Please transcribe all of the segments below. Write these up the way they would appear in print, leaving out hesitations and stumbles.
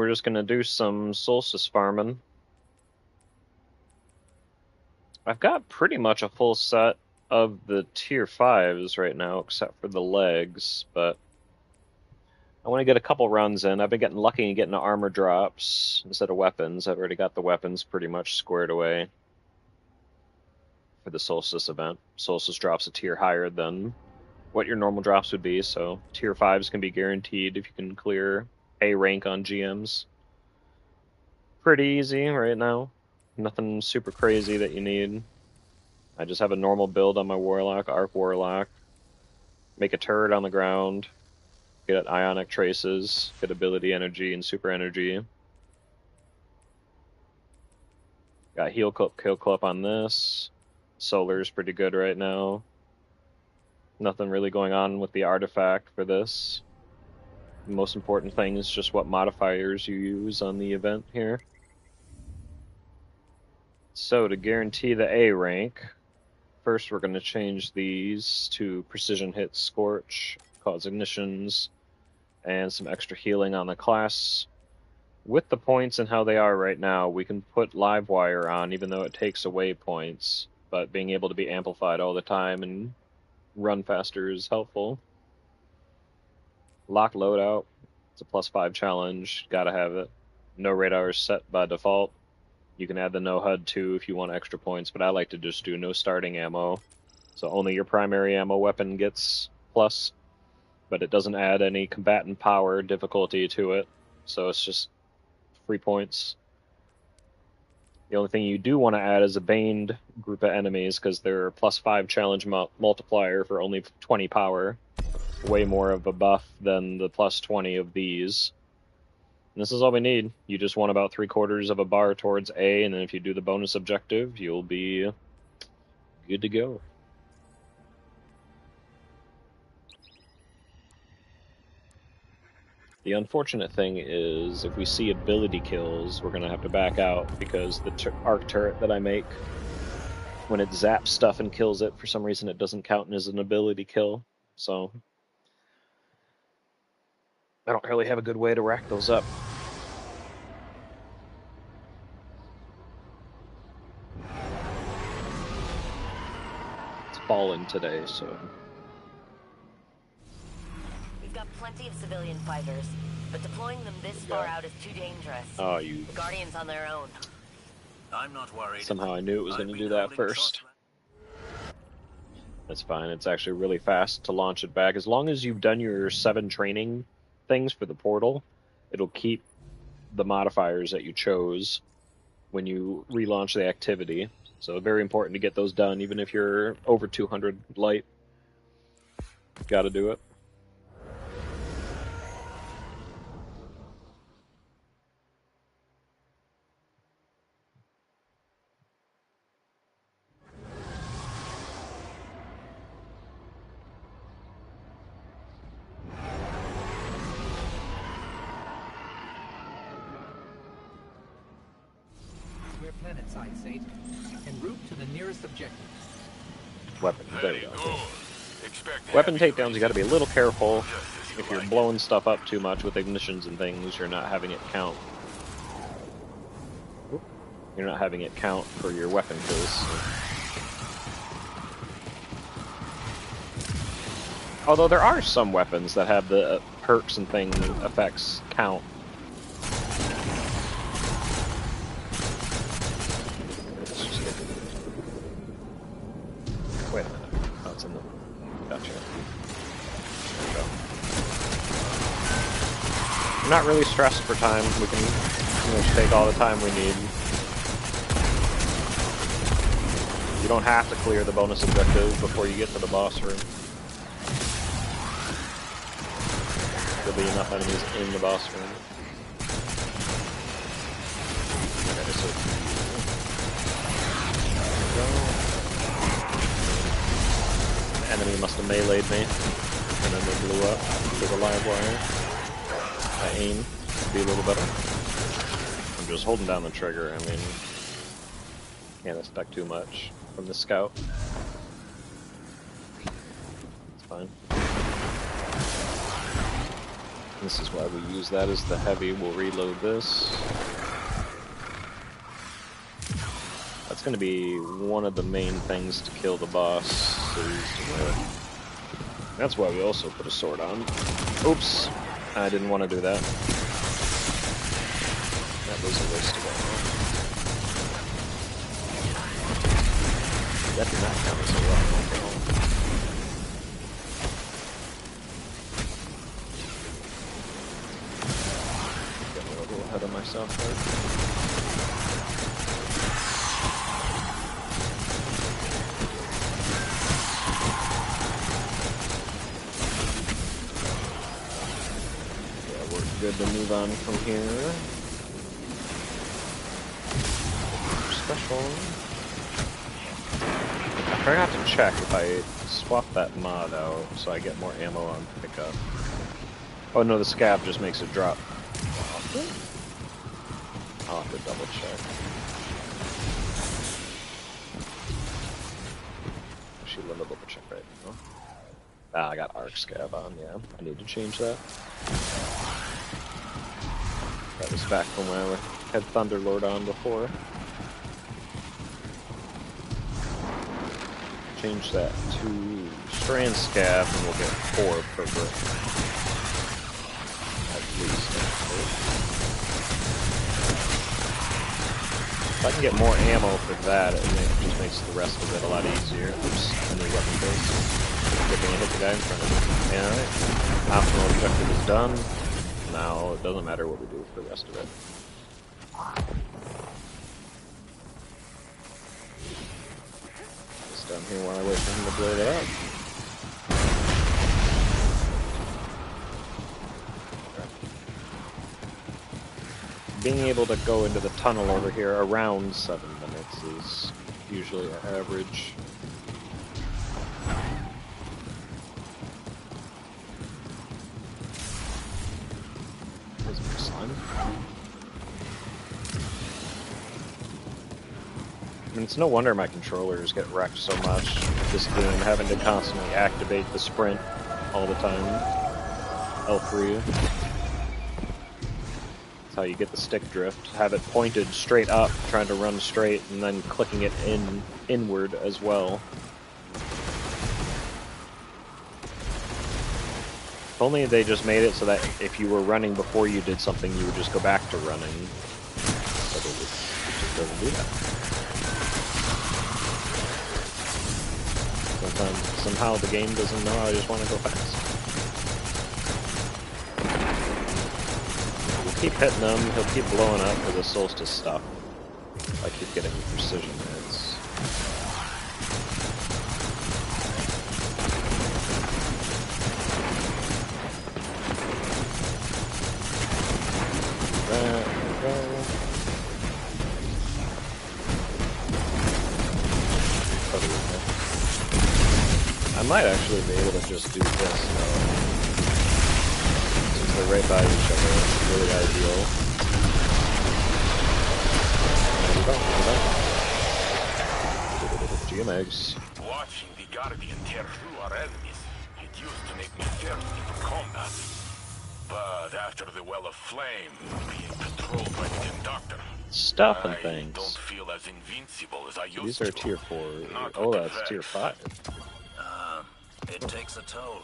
we're just gonna do some Solstice farming. I've got pretty much a full set of the tier 5s right now, except for the legs, but I want to get a couple runs in. I've been getting lucky and getting armor drops instead of weapons. I've already got the weapons pretty much squared away for the Solstice event. Solstice drops a tier higher than what your normal drops would be, so tier 5s can be guaranteed if you can clear A rank on GMs. Pretty easy right now. Nothing super crazy that you need. I just have a normal build on my Warlock, Arc Warlock. Make a turret on the ground. Get Ionic Traces. Get Ability Energy and Super Energy. Got Heal Clip, Kill Clip on this. Solar's pretty good right now. Nothing really going on with the artifact for this. The most important thing is just what modifiers you use on the event here. So to guarantee the A rank, first we're going to change these to Precision Hit, Scorch, cause ignitions, and some extra healing on the class. With the points and how they are right now, we can put Livewire on even though it takes away points, but being able to be amplified all the time and run faster is helpful. Lock Loadout, it's a +5 challenge, gotta have it. No radar is set by default. You can add the no HUD too if you want extra points, but I like to just do no starting ammo. So only your primary ammo weapon gets plus, but it doesn't add any combatant power difficulty to it, so it's just free points. The only thing you do want to add is a baned group of enemies, because they're +5 challenge multiplier for only 20 power. Way more of a buff than the +20 of these. And this is all we need. You just want about 3/4 of a bar towards A, and then if you do the bonus objective, you'll be good to go. The unfortunate thing is, if we see ability kills, we're going to have to back out, because the arc turret that I make, when it zaps stuff and kills it, for some reason it doesn't count as an ability kill. So I don't really have a good way to rack those up. It's fallen today, so... We've got plenty of civilian fighters, but deploying them this far out is too dangerous. Oh, you... The Guardians on their own. I'm not worried. Somehow I knew it was going to do that first. That's fine. It's actually really fast to launch it back. As long as you've done your 7 training things for the portal, it'll keep the modifiers that you chose when you relaunch the activity. So very important to get those done, even if you're over 200 light. Gotta do it. Planetside State, en route to the nearest objective. Weapon, there we go. Weapon takedowns, you gotta be a little careful. If you're blowing stuff up too much with ignitions and things, you're not having it count. You're not having it count for your weapon kills. So. Although there are some weapons that have the perks and thing effects count. Wait a minute. Oh, it's in the... Gotcha. There we go. I'm not really stressed for time. We can pretty much take all the time we need. You don't have to clear the bonus objective before you get to the boss room. There'll be enough enemies in the boss room. Okay, so... There we go. Enemy must have meleeed me, and then they blew up to the live wire. I aim to be a little better. I'm just holding down the trigger. I mean, can't expect too much from the scout. It's fine. This is why we use that as the heavy. We'll reload this. That's going to be one of the main things to kill the boss. That's why we also put a sword on. Oops, I didn't want to do that. That was a waste of ammo. That did not count as a weapon. Getting a little ahead of myself there. Good to move on from here. Special. I forgot to check if I swap that mod out so I get more ammo on pickup. Oh no, the scab just makes it drop. I'll have to double check. Actually, let me double check right now. Ah, I got arc scab on, yeah. I need to change that. That was back from when I had Thunderlord on before. Change that to Strand Scab and we'll get 4 per brick. At least. If I can get more ammo for that, it just makes the rest of it a lot easier. Oops, I need weapon base. Good thing I hit the guy in front of me. Alright. Optional objective is done. Now it doesn't matter what we do for the rest of it. Just down here while I wait for him to blow that up. Being able to go into the tunnel over here around 7 minutes is usually our average. And it's no wonder my controllers get wrecked so much with this game, having to constantly activate the sprint all the time. L3. That's how you get the stick drift. Have it pointed straight up, trying to run straight, and then clicking it inward as well. If only they just made it so that if you were running before you did something, you would just go back to running. But it just doesn't do that. Somehow the game doesn't know I just want to go fast. We'll keep hitting him, he'll keep blowing up for the Solstice stuff. I keep getting precision hits. There we go. I might actually be able to just do this, though. Since they're right by each other, it's really ideal. GM eggs. Watching the Guardian tear through our enemies, it used to make me thirsty for combat. But after the Well of Flame being patrolled by the Conductor, Stuff and I things. don't feel as invincible as I used to. These are tier 4. Oh, that's tier 5. It takes a toll.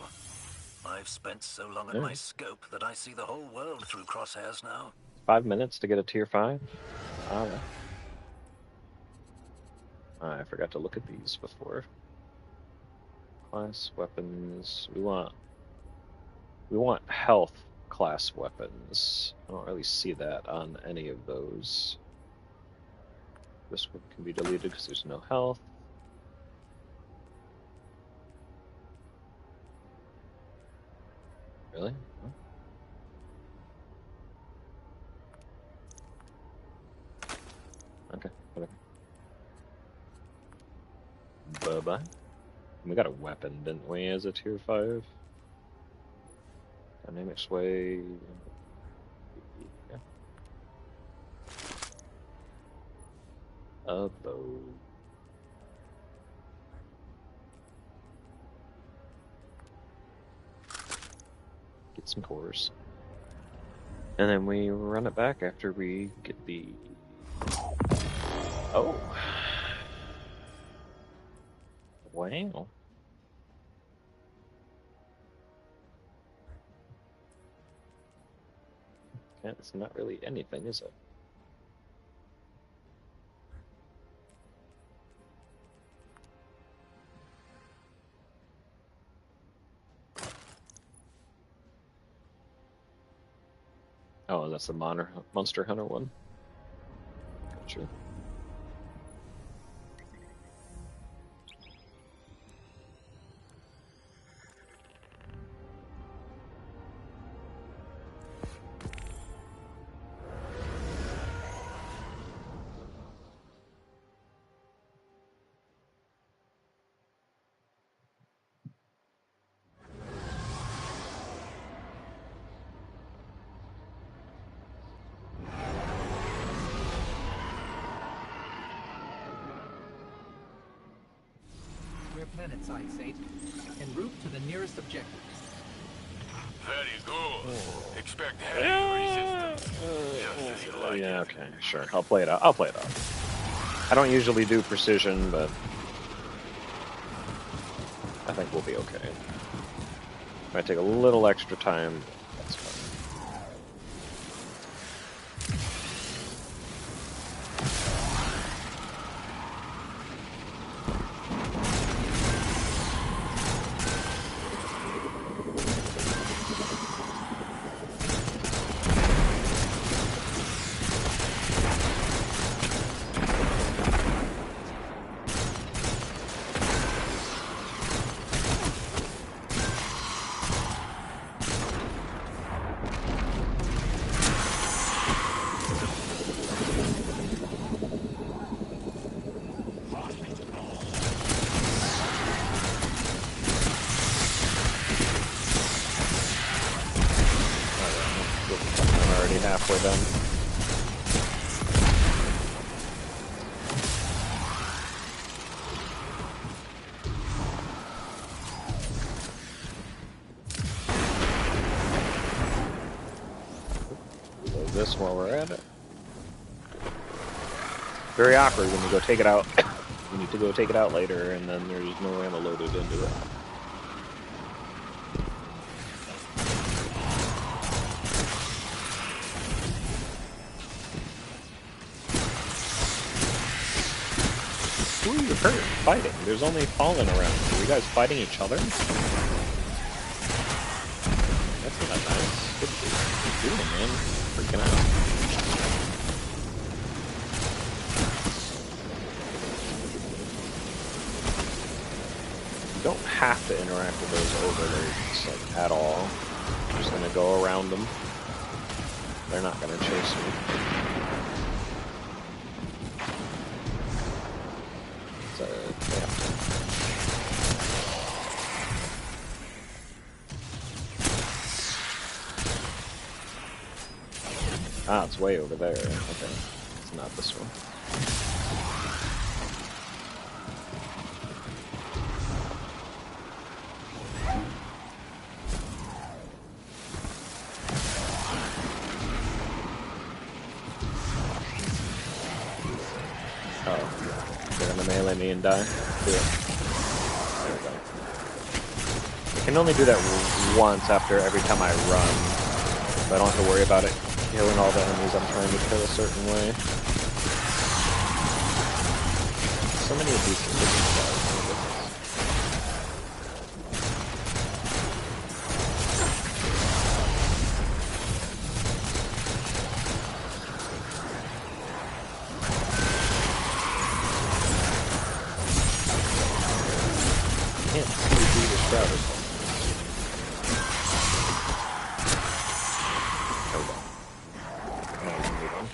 I've spent so long at my scope that I see the whole world through crosshairs now. 5 minutes to get a tier 5? Alright. I forgot to look at these before. Class weapons. We want health class weapons. I don't really see that on any of those. This one can be deleted because there's no health. Really? Huh? Okay, whatever. Bye-bye. We got a weapon, didn't we, as a tier 5? Dynamic sway. Yeah. A bow. Get some cores. And then we run it back after we get the... Oh. Wow. That's not really anything, is it? Oh, that's the Monster Hunter one. Gotcha. We're planetside, Saint. En route to the nearest objective. Very good. Expect heavy resistance. Just as you like Yeah, it. okay, sure. I'll play it out. I'll play it out. I don't usually do precision, but I think we'll be okay. Might take a little extra time. That's fine. I'm already halfway done. Load this while we're at it. Very awkward when you go take it out. You need to go take it out later, and then there's no ammo loaded into it. Who are you hurt fighting? There's only fallen around. Are you guys fighting each other? That's not nice. What are you doing, man? Freaking out. You don't have to interact with those overlords, like, at all. I'm just gonna go around them. They're not gonna chase me. So, yeah. Ah, it's way over there. Okay. It's not this one. Oh, they're gonna melee me and die. Do it. There we go. I can only do that once after every time I run, so I don't have to worry about it killing all the enemies I'm trying to kill a certain way. So many of these different guys. Can't see through the shroud. There we go. Now we can move on.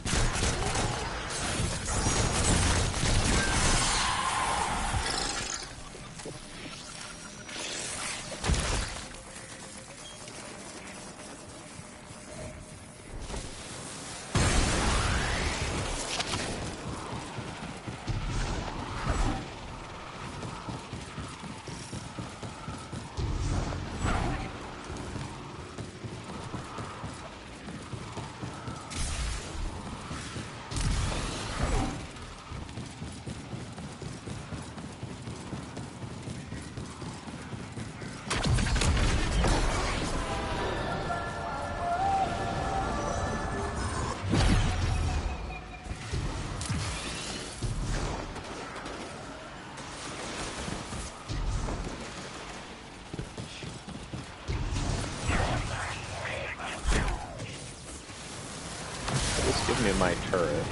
me my turret.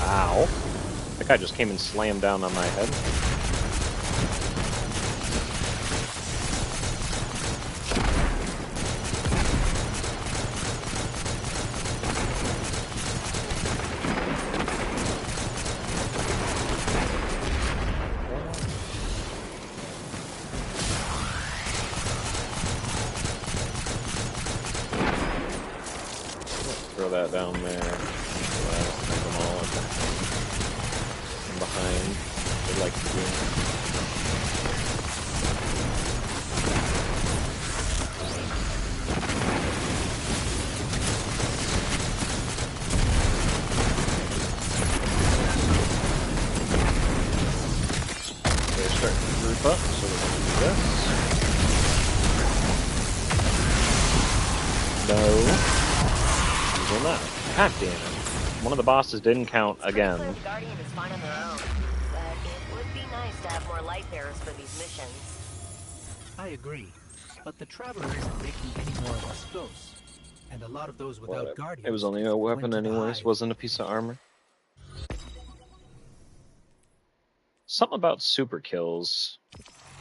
Ow. That guy just came and slammed down on my head. Throw that down there. Take them all up from behind. They'd like to do. They're starting to group up, so we're going to do this. No. Will not. God damn it. One of the bosses didn't count again. The Guardian is fine on their own, but it would be nice to have more light bearers for these missions. I agree, but the Traveler isn't making any more of us ghosts, and a lot of those without Guardians. It was only a weapon anyways, wasn't a piece of armor. Something about super kills.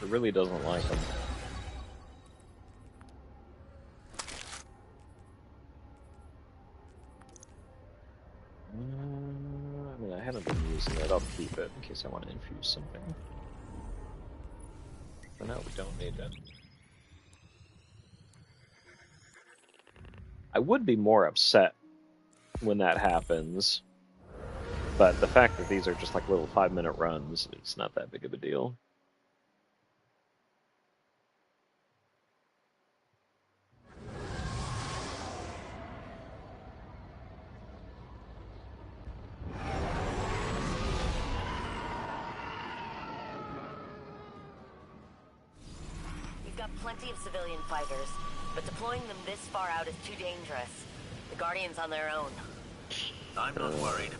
It really doesn't like them. I mean, I haven't been using it. I'll keep it in case I want to infuse something. For now, we don't need it. I would be more upset when that happens, but the fact that these are just like little 5-minute runs, it's not that big of a deal. Plenty of civilian fighters, but deploying them this far out is too dangerous. The Guardian's on their own. I'm not worried.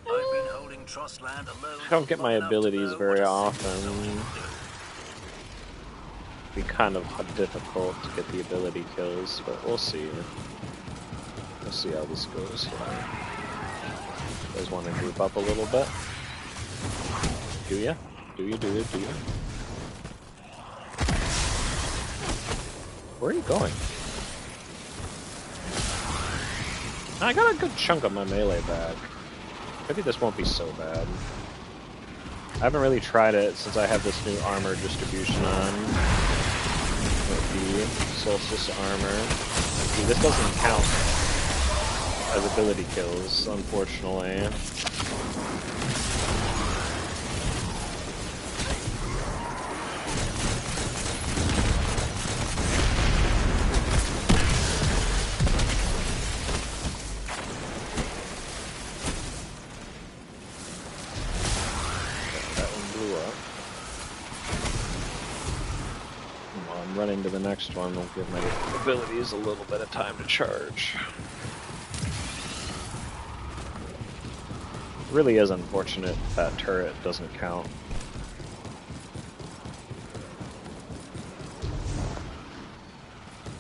I've been holding Trust Land alone. I don't get my abilities very often. It'd be kind of difficult to get the ability kills, but we'll see. We'll see how this goes. You guys want to group up a little bit? Do ya? Do you? Where are you going? I got a good chunk of my melee back. Maybe this won't be so bad. I haven't really tried it since I have this new armor distribution on. With the Solstice armor. See, this doesn't count as ability kills, unfortunately. Running to the next one will give my abilities a little bit of time to charge. It really is unfortunate that turret doesn't count.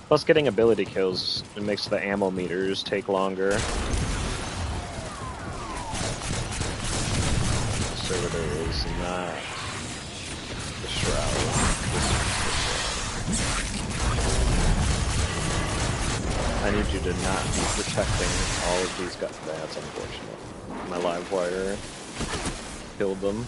Plus getting ability kills, it makes the ammo meters take longer. Servitor is not the Shroud. I need you to not be protecting all of these guys. That's unfortunate. My live wire killed them.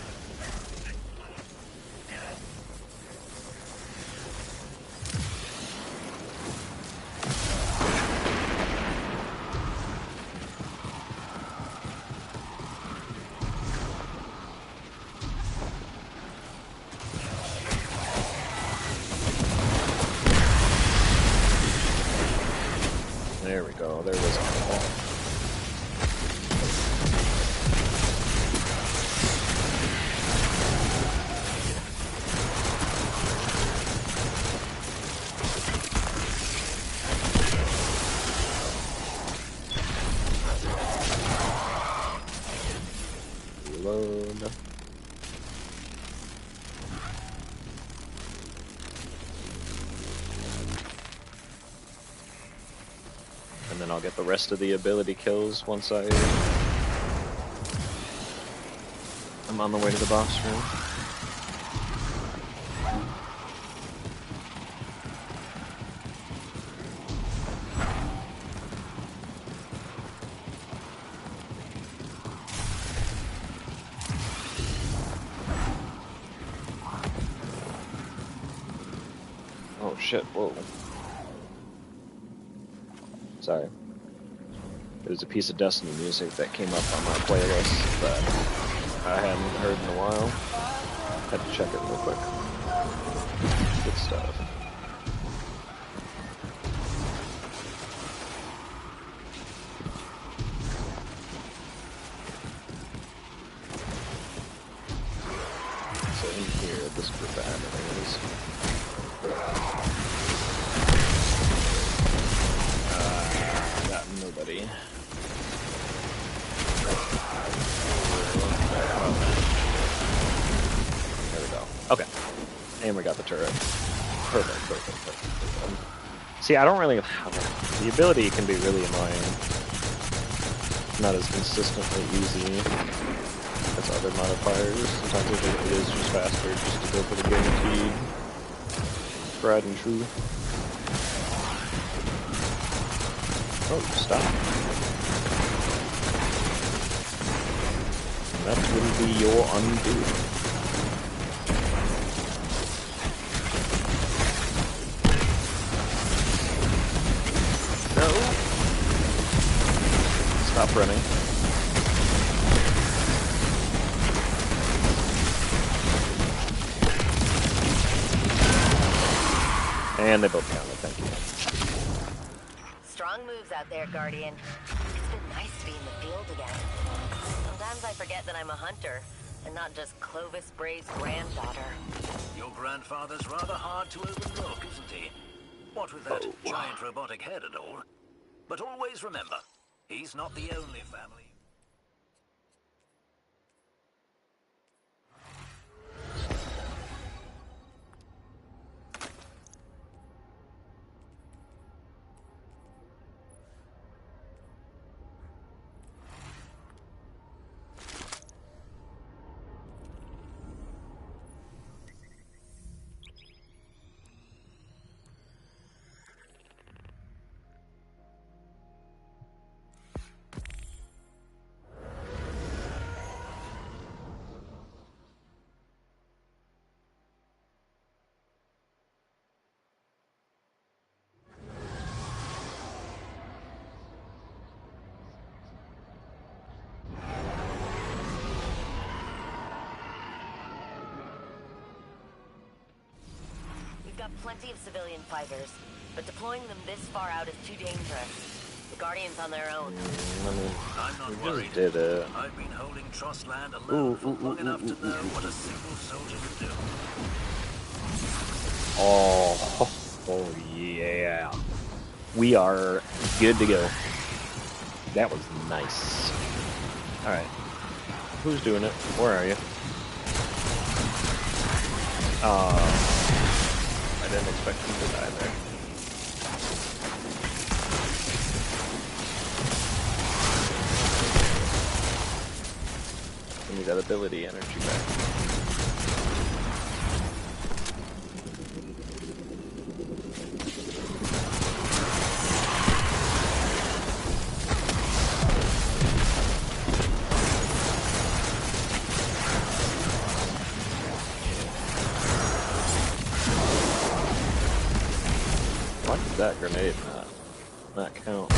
There we go, there was a wall. Reload. And then I'll I'll get the rest of the ability kills once I'm on the way to the boss room. Oh shit, whoa. Sorry. There's a piece of Destiny music that came up on my playlist that I hadn't heard in a while. Had to check it real quick. Good stuff. So in here, this group of enemies. Got nobody. There we go. Okay. And we got the turret. Perfect. See, I don't really... The ability can be really annoying. Not as consistently easy as other modifiers. Sometimes it is just faster just to go for the guaranteed tried and true. Oh, stop. That will be your undo. No. Stop running. And they both counted, thank you. Strong moves out there, Guardian. It's been nice to be in the field again. Sometimes I forget that I'm a hunter, and not just Clovis Bray's granddaughter. Your grandfather's rather hard to overlook, isn't he? What with that giant robotic head and all. But always remember, he's not the only family. Plenty of civilian fighters, but deploying them this far out is too dangerous. The Guardian's on their own. I'm not worried. Did it. I've been holding Trust Land alone for long enough to know what a simple soldier can do. Oh yeah. We are good to go. That was nice. Alright. Who's doing it? Where are you? I didn't expect him to die there. Give me that ability energy back. That grenade not count.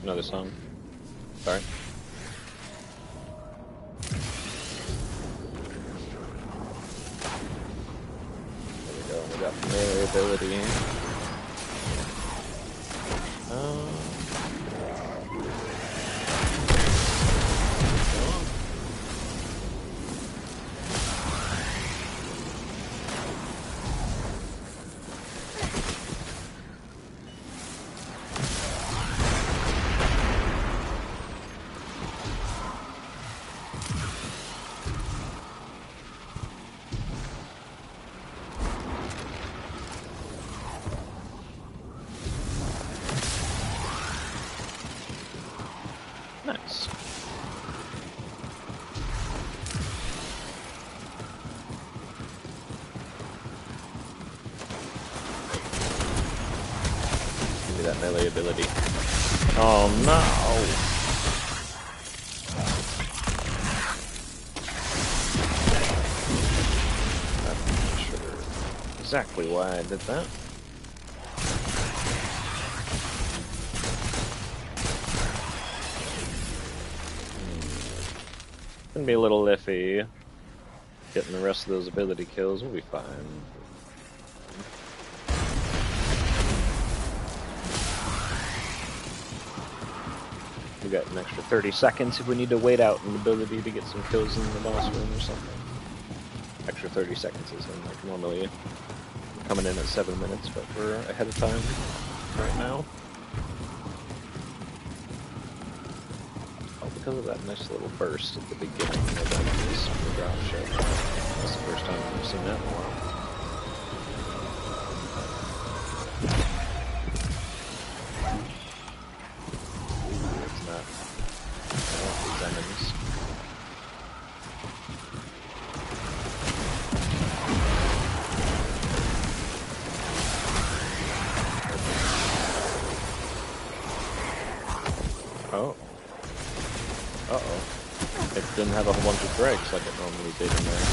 Another song. Sorry. There we go. We got melee ability. melee ability. Oh no! I'm not sure exactly why I did that. Gonna be a little iffy. Getting the rest of those ability kills will be fine. We got an extra 30 seconds if we need to wait out an ability to get some kills in the boss room or something. Extra 30 seconds isn't like normally coming in at 7 minutes, but we're ahead of time right now. Oh, because of that nice little burst at the beginning of the drop ship. That's the first time I've seen that in a while. Oh. Uh-oh. It didn't have a whole bunch of breaks like it normally did in there.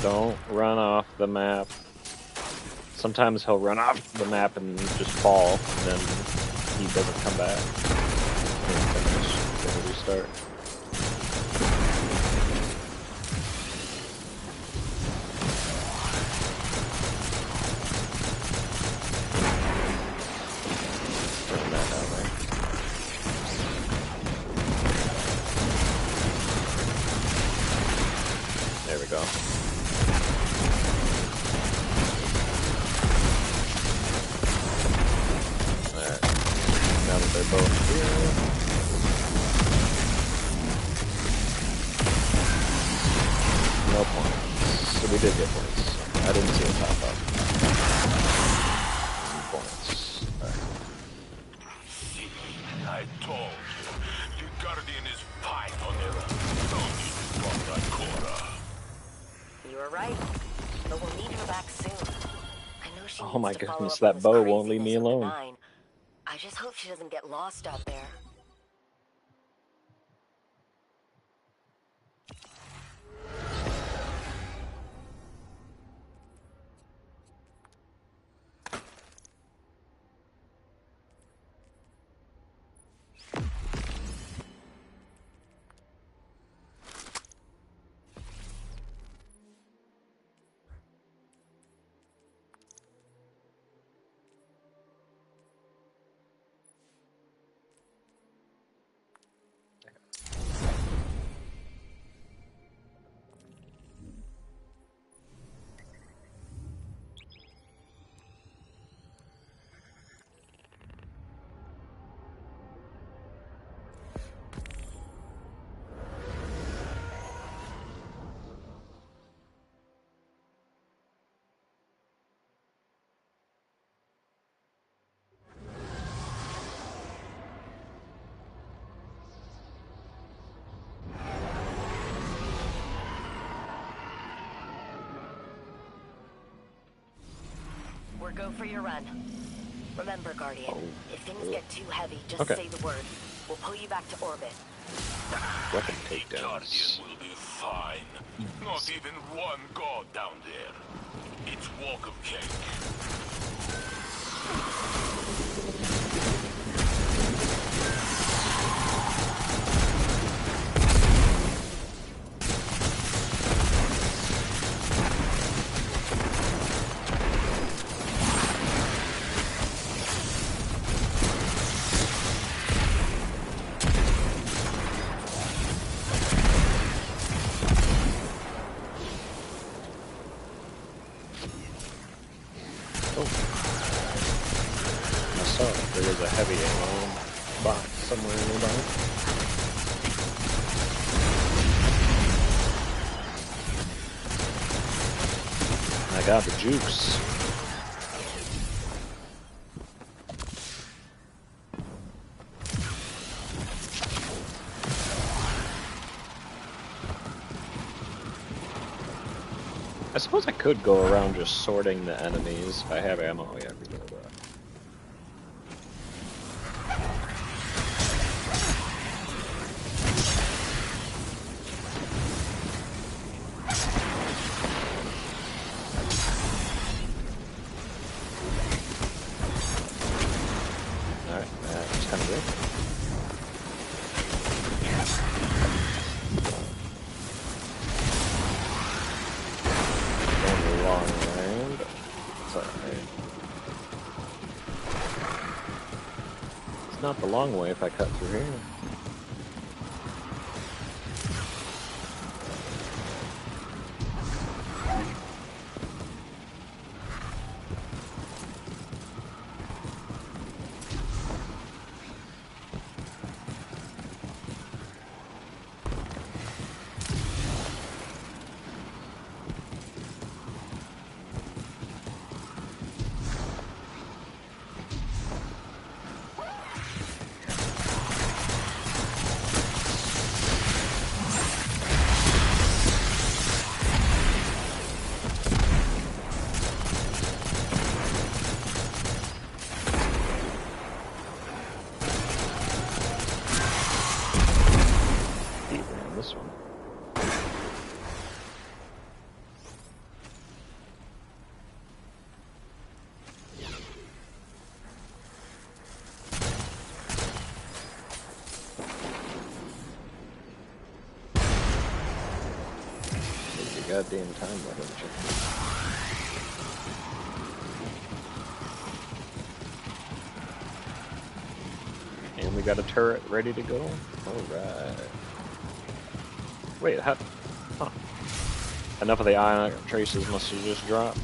Don't run off the map. Sometimes he'll run off the map and just fall, and then he doesn't come back. He'll finish, then restart. There we go. Alright. Now that they're both here. No points. So we did get points. I didn't see it pop up. Points. Alright. See, I told you. The Guardian is fine on their own. Don't need to walk that Cora. You were right, but we'll need her back soon. I know she Oh my needs to follow goodness, up on that this bow won't leave me craziness with the alone. 9. I just hope she doesn't get lost out there. We're go for your run. Remember, Guardian, if things get too heavy, just say the word. We'll pull you back to orbit. Weapon The takedowns. Guardian will be fine. Not even one god down there. It's walk of cake. There is a heavy ammo box somewhere nearby. I got the jukes. I suppose I could go around just sorting the enemies if I have ammo. Yeah, reload that. Alright, that's kind of good. Going a long way, but it's alright. It's not the long way if I cut through here. This one. Take your goddamn time, why don't you? And we got a turret ready to go. Alright. Wait, how? Huh. Enough of the ionic traces must have just dropped.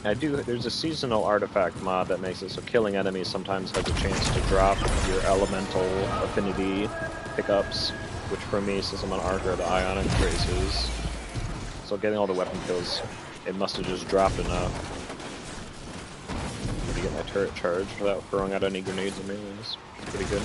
There's a seasonal artifact mod that makes it so killing enemies sometimes has a chance to drop your elemental affinity pickups, which for me, since I'm an Arc, are the ionic traces. So getting all the weapon kills, it must have just dropped enough to get my turret charged without throwing out any grenades or melees. It's pretty good.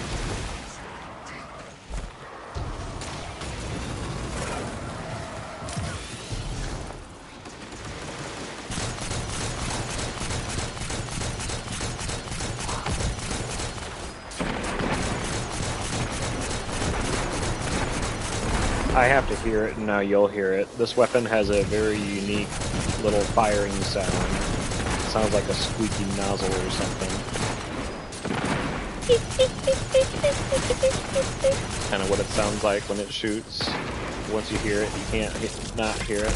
I have to hear it, and now you'll hear it. This weapon has a very unique little firing sound. It sounds like a squeaky nozzle or something. Kind of what it sounds like when it shoots. Once you hear it, you can't not hear it.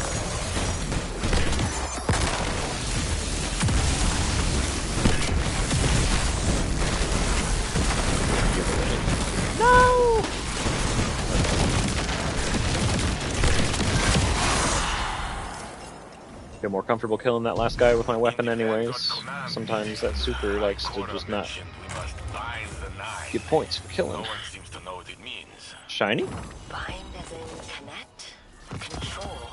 No! Feel more comfortable killing that last guy with my weapon anyways. Sometimes that super likes to just not get points for killing. Shiny? Bind as in connect? Control.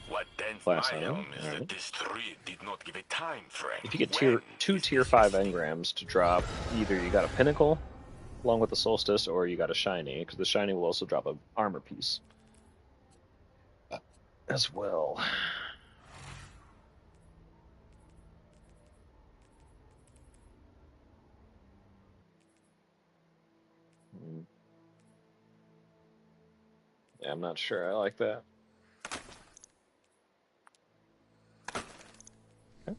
What then Class my item, helm is alright. that this tree did not give a time frame. If you get When two is tier this 5 thing? engrams to drop, either you got a pinnacle along with the solstice, or you got a shiny, because the shiny will also drop an armor piece as well. Yeah, I'm not sure I like that. Okay.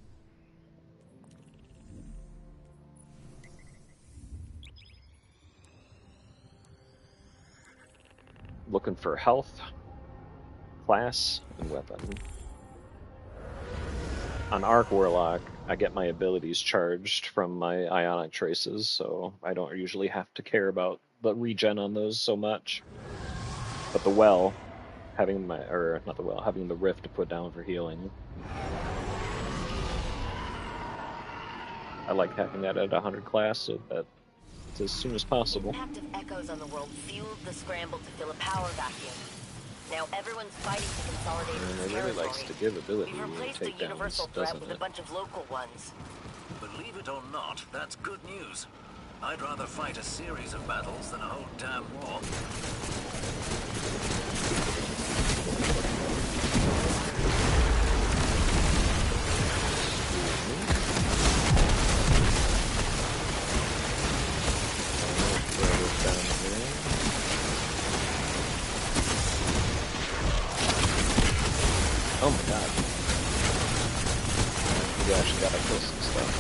Looking for health, class, and weapon. On Arc Warlock, I get my abilities charged from my ionic traces, so I don't usually have to care about the regen on those so much. But the well, having the rift to put down for healing. I like having that at 100 class so that it's as soon as possible. Active echoes on the world fueled the scramble to fill a power vacuum. Now everyone's fighting to consolidate And its it really territory. likes to give ability We've replaced the universal takedowns, threat doesn't with a it? bunch of local ones. Believe it or not, that's good news. I'd rather fight a series of battles than a whole damn war. Oh my god. We actually gotta kill some stuff.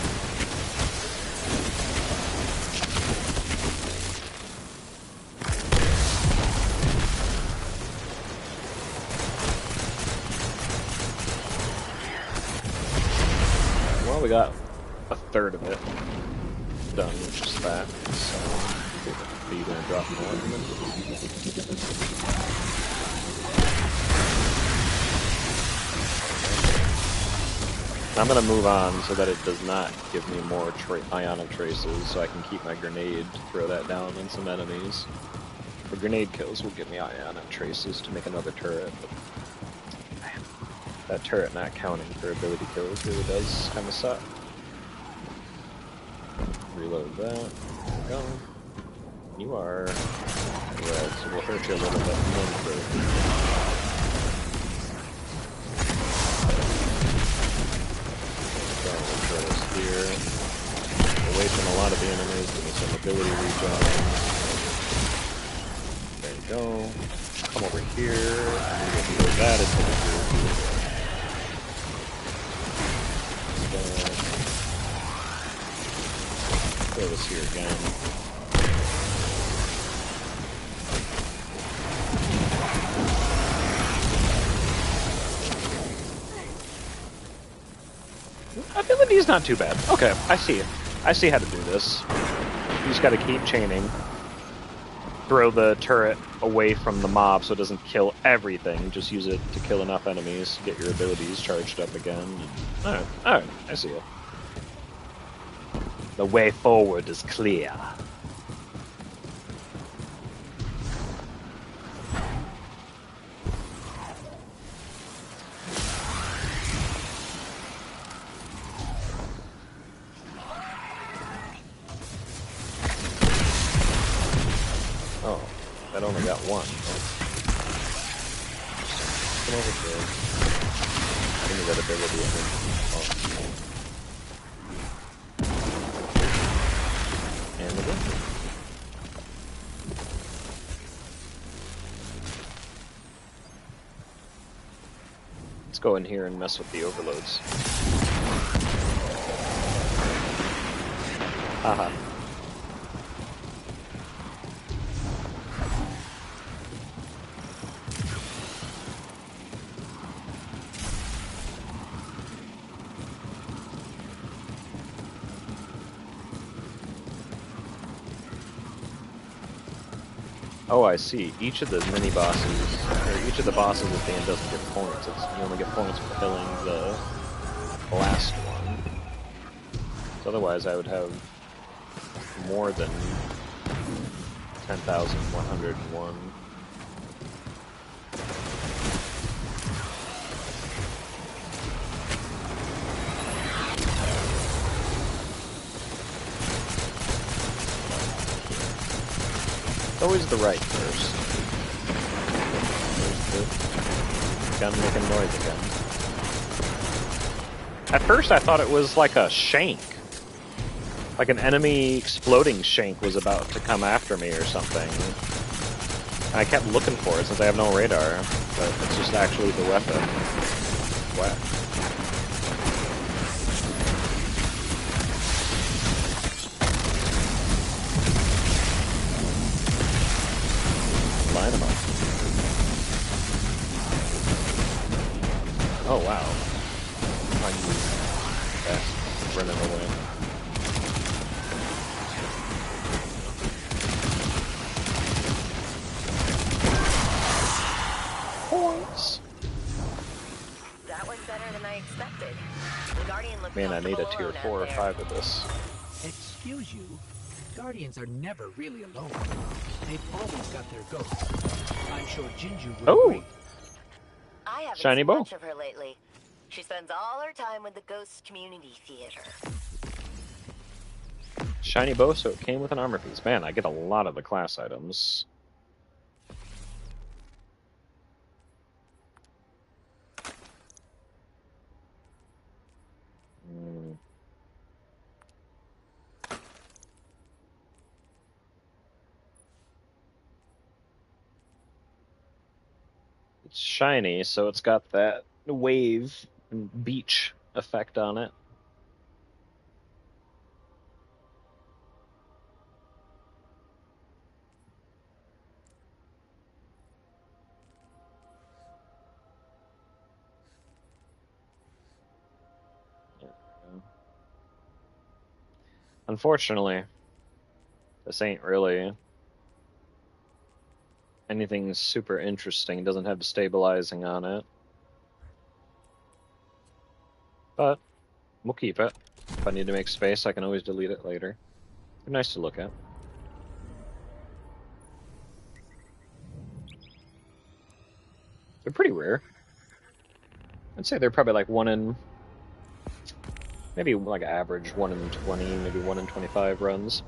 Well, we got a third of it done, which is that. So, are you gonna drop more? I'm gonna move on so that it does not give me more ionic traces, so I can keep my grenade, throw that down on some enemies. The grenade kills will give me ionic traces to make another turret, but that turret not counting for ability kills really does kind of suck. Reload that. There we go. You are red, so we'll hurt you a little bit and then throw. Here, away from a lot of the enemies, give me some ability regen. There you go. Come over here, and we will throw that into the group. Throw this here again. Ability is not too bad. Okay, I see it. I see how to do this. You just gotta keep chaining. Throw the turret away from the mob so it doesn't kill everything. Just use it to kill enough enemies to get your abilities charged up again. Alright, I see it. The way forward is clear. Oh, that only got one. Come over here. Give me that ability. Oh. And again. Let's go in here and mess with the overloads. Haha. Oh, I see. Each of the mini bosses, or each of the bosses at the end doesn't get points. You only get points for killing the last one. So otherwise, I would have more than 10,101. Always the right first. There's the gun making noise again. At first I thought it was like a shank. Like an enemy exploding shank was about to come after me or something. And I kept looking for it since I have no radar, but it's just actually the weapon. What? Line them up. Oh wow. I'm fast running away. Points. That was better than I expected. The Guardian looked Man, I need a comfortable tier alone 4 or out 5 of this. Excuse you? Guardians are never really alone. They've always got their ghosts. I'm sure Jinju would Oh! agree. I haven't Shiny seen bow. much of her lately. She spends all her time with the Ghost Community Theater. Shiny bow, so it came with an armor piece. Man, I get a lot of the class items. It's shiny, so it's got that wave and beach effect on it. Unfortunately, this ain't really anything super interesting. It doesn't have the stabilizing on it. But we'll keep it. If I need to make space, I can always delete it later. They're nice to look at. They're pretty rare. I'd say they're probably like 1 in... maybe like average 1 in 20, maybe 1 in 25 runs.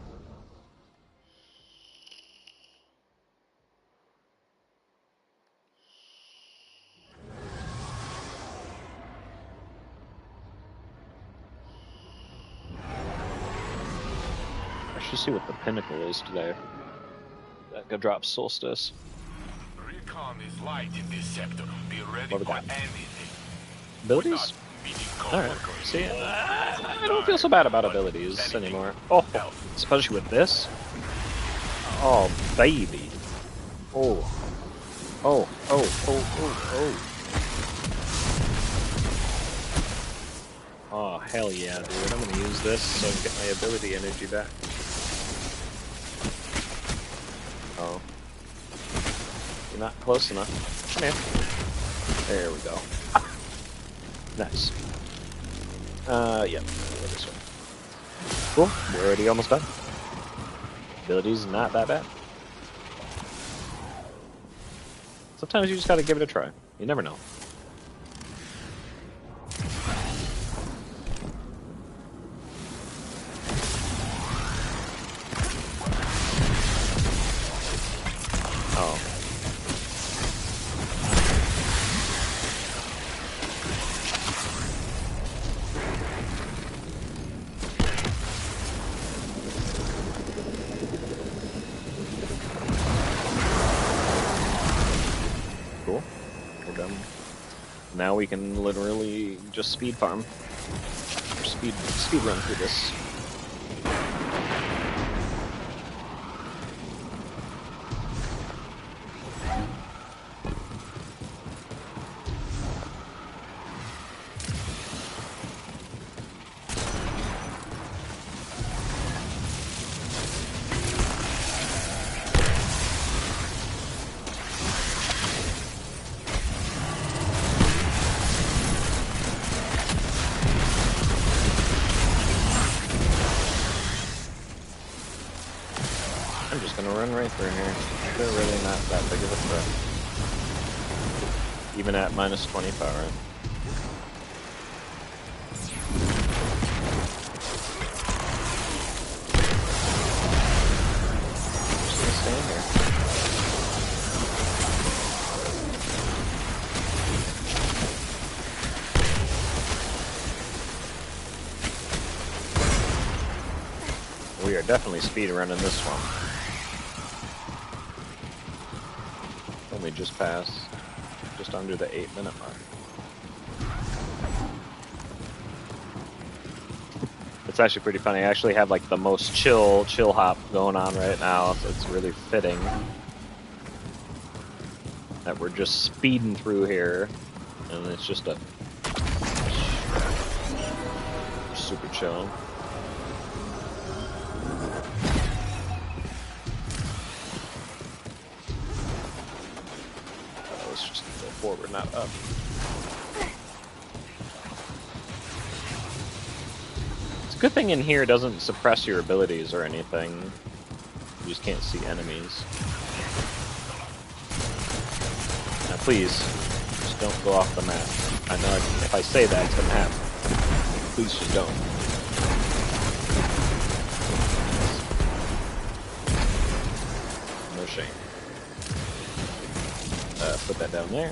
I should see what the pinnacle is today. That could drop Solstice. Recon is light in this sector. Be ready What we for got? anything. Abilities? Meeting Alright. coworkers. See, I don't feel so bad about abilities anymore. Oh, especially with this. Oh, baby. Oh. Oh, oh, oh, oh, oh. Oh, hell yeah, dude. I'm gonna use this so I can get my ability energy back. Oh. You're not close enough. Come here. There we go. Nice. Yeah. Go this way. Cool. We're already almost done. Ability's not that bad. Sometimes you just gotta give it a try. You never know. Oh. Cool. We're done. Now we can literally just speed farm. Or speed run through this. I'm just gonna run right through here. They're really not that big of a threat. Even at minus 20 power. Just gonna stand here. We are definitely speed running this one. Only just passed, just under the 8-minute mark. It's actually pretty funny. I actually have like the most chill hop going on right now. So it's really fitting that we're just speeding through here, and it's just a super chill. Let's just go forward, not up. It's a good thing in here it doesn't suppress your abilities or anything. You just can't see enemies. Now please, just don't go off the map. I know if I say that, it's gonna happen. Please just don't. No shame. Put that down there.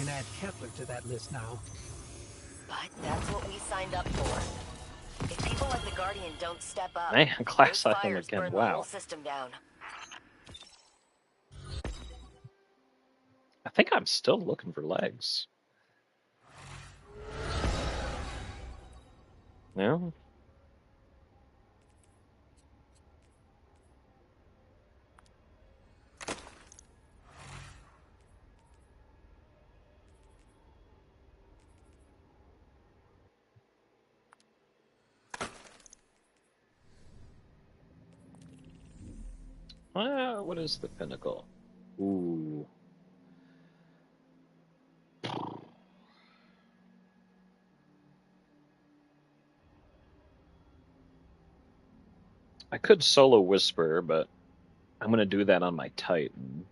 can add Kepler to that list now. But that's what we signed up for. If people like the Guardian don't step up, Man, class those item fires again. burn the whole Wow. system down. I think I'm still looking for legs. No? What is the pinnacle? Ooh. I could solo Whisper, but I'm going to do that on my Titan.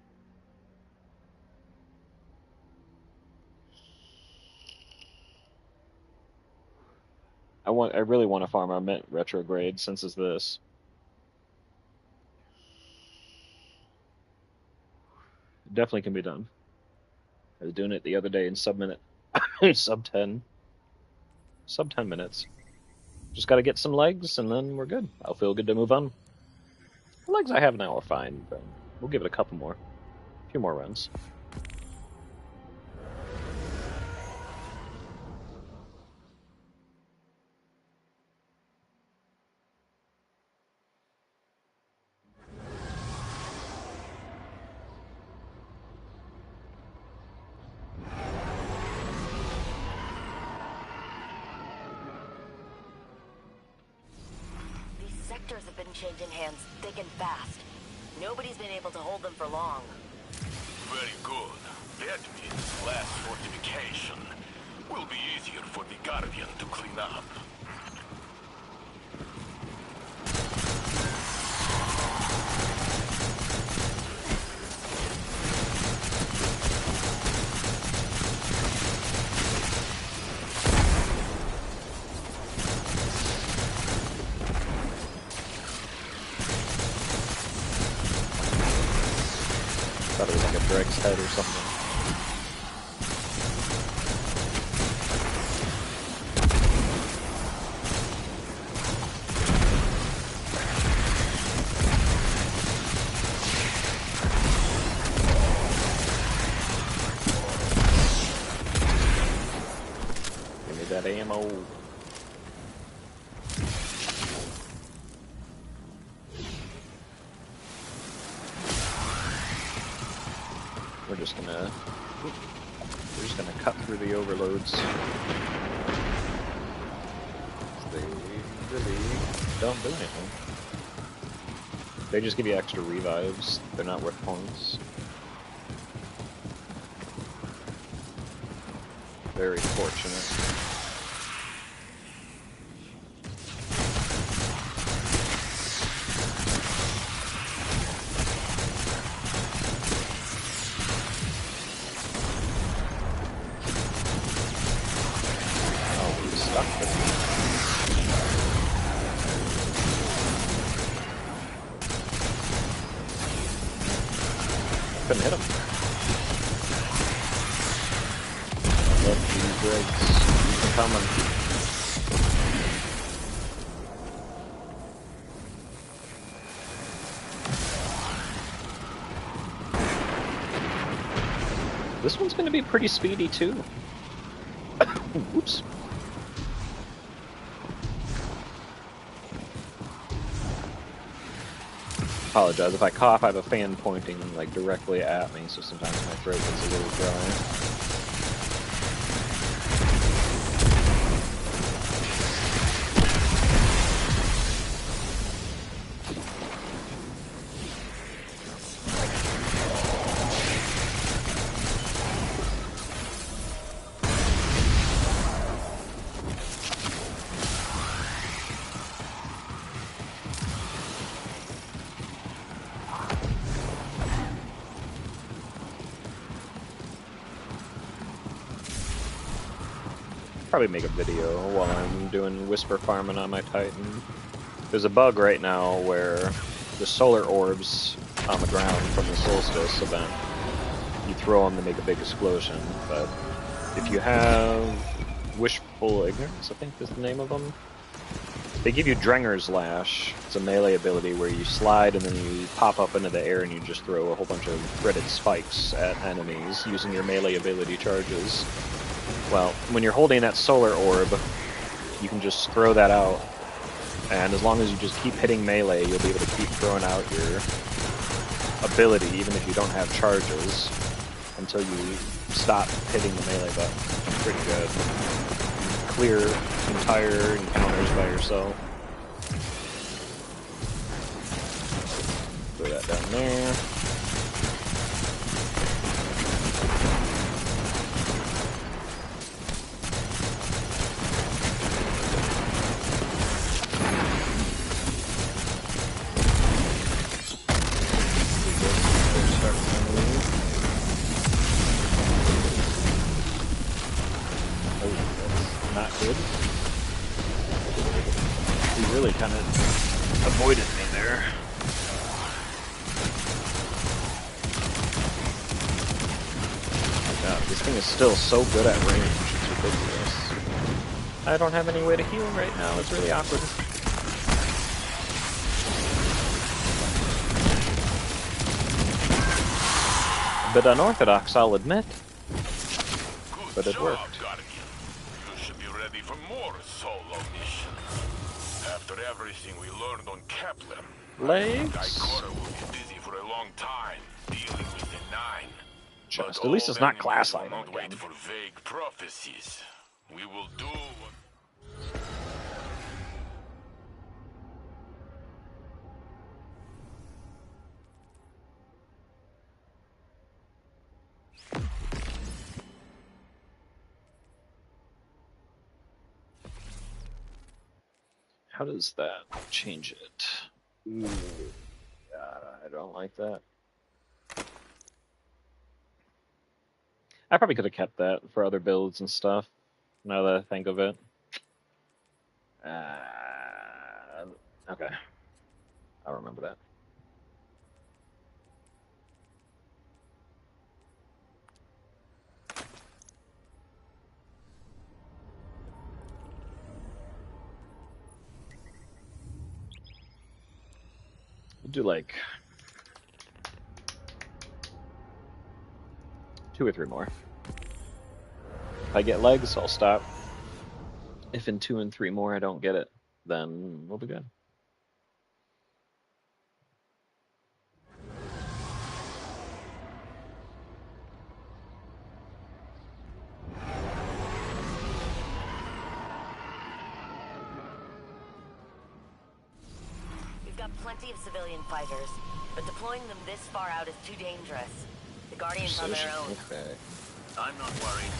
I really want to farm our Mint retrograde since it's this. Definitely can be done. I was doing it the other day in sub 10 minutes. Just got to get some legs and then we're good. I'll feel good to move on. The legs I have now are fine, but we'll give it a couple more. A few more runs. These sectors have been changing hands thick and fast. Nobody's been able to hold them for long. Very good. That means less fortification. Will be easier for the Guardian to clean up. Thought it was like a Dreg's head or something. Give me that ammo. We're just gonna cut through the overloads. They really don't do anything. They just give you extra revives. They're not worth points. Very fortunate. Couldn't hit him. Look, these Dregs. Keep them coming. This one's going to be pretty speedy too. Oops. Apologize if I cough. I have a fan pointing like directly at me, so sometimes my throat gets a little dry. Probably make a video while I'm doing Whisper farming on my Titan. There's a bug right now where the solar orbs on the ground from the Solstice event, you throw them to make a big explosion. But if you have Wishful Ignorance, I think is the name of them, they give you Drenger's Lash. It's a melee ability where you slide and then you pop up into the air and you just throw a whole bunch of threaded spikes at enemies using your melee ability charges. Well, when you're holding that solar orb, you can just throw that out, and as long as you just keep hitting melee, you'll be able to keep throwing out your ability, even if you don't have charges, until you stop hitting the melee button. It's pretty good. Clear entire encounters by yourself. Throw that down there. Kind of avoided me there. God, this thing is still so good at range, it's ridiculous. I don't have any way to heal right now, it's really awkward. A bit unorthodox, I'll admit. But it worked. You should be ready for more solo missions. After everything we learned on Kepler, Legs? Daikora will be busy for a long time dealing with the Nine. Just, at least it's not class item not wait again. for vague prophecies. We will do what... How does that change it? Ooh, God, I don't like that. I probably could have kept that for other builds and stuff, now that I think of it. Okay. I'll remember that. We'll do like 2 or 3 more. If I get legs, I'll stop. If in 2 and 3 more I don't get it, then we'll be good. We've got plenty of civilian fighters, but deploying them this far out is too dangerous. The Guardians on their own. Okay. I'm not worried.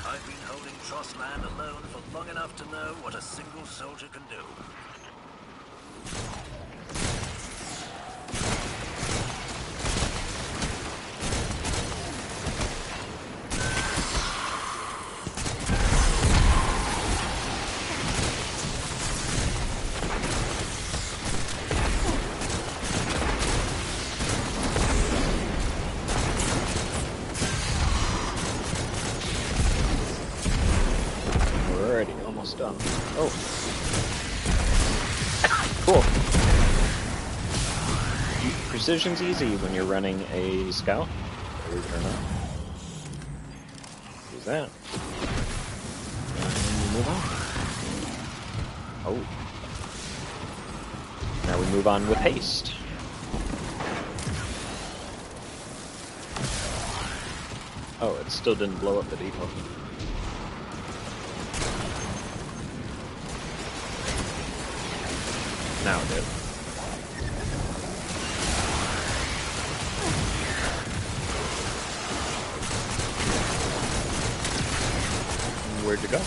I've been holding Tross land alone for long enough to know what a single soldier can do. Done. Oh. Cool. Precision's easy when you're running a scout, believe it or not. Use that. And move on. Oh. Now we move on with haste. Oh, it still didn't blow up the depot. Now it did. Where'd you go?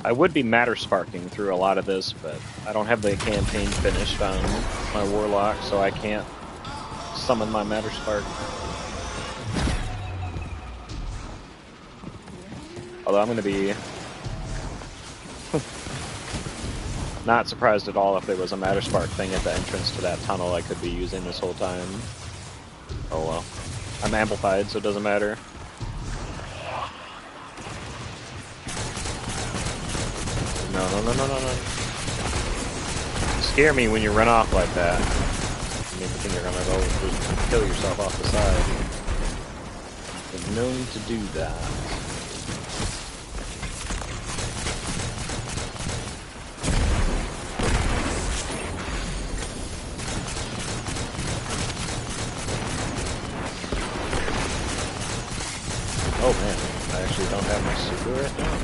I would be matter sparking through a lot of this, but I don't have the campaign finished on my Warlock, so I can't summon my matter spark. Although I'm going to be not surprised at all if there was a matter spark thing at the entrance to that tunnel I could be using this whole time. Oh well. I'm amplified, so it doesn't matter. No. You scare me when you run off like that. You think you're gonna go just kill yourself off the side. There's no need to do that. Oh man, I actually don't have my super right now.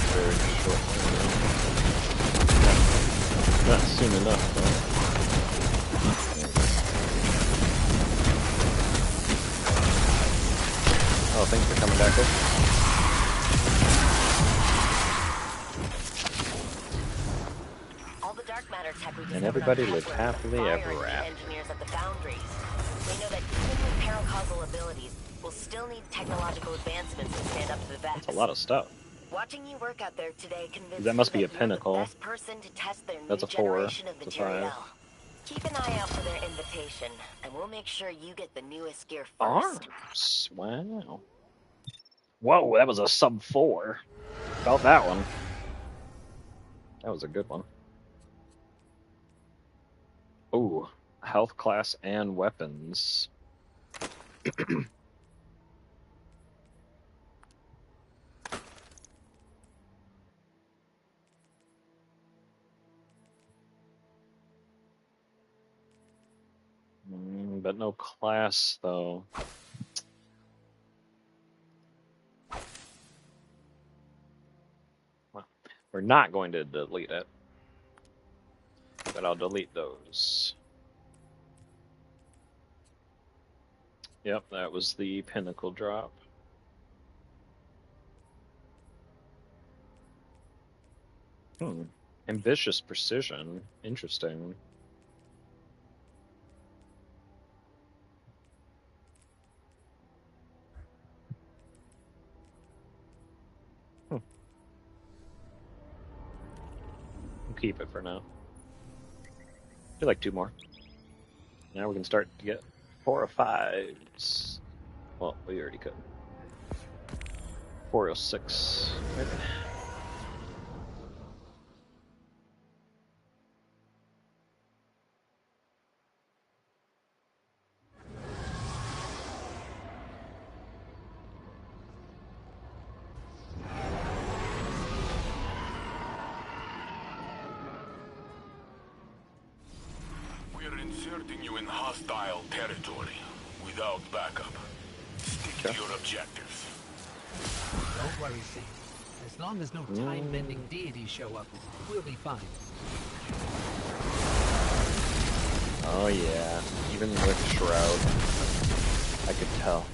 Very short window. Not soon enough, though. Oh, thanks for coming back up. All the dark matter tech we And everybody lived happily ever after. Engineers at the foundries. They know that even with paracausal abilities, we'll still need technological advancements to stand up to the Vex. That's a lot of stuff. Watching you work out there today convinced That must me be a that you're the pinnacle. best person to test their That's new a 4. generation of It's a material. 5. Keep an eye out for their invitation, and we'll make sure you get the newest gear first. Arms. Wow. Whoa, that was a sub 4. Felt that one. That was a good one. Ooh, health class and weapons. But no class, though. Well, we're not going to delete it. But I'll delete those. Yep, that was the pinnacle drop. Ambitious precision. Interesting. We'll keep it for now. I feel like 2 more. Now we can start to get 4 or 5s. Well, we already could. 406. Right. Inserting you in hostile territory without backup. Stick to your objectives. Don't worry, Saint. As long as no time-bending deities show up, we'll be fine. Oh yeah, even with Shroud, I could tell.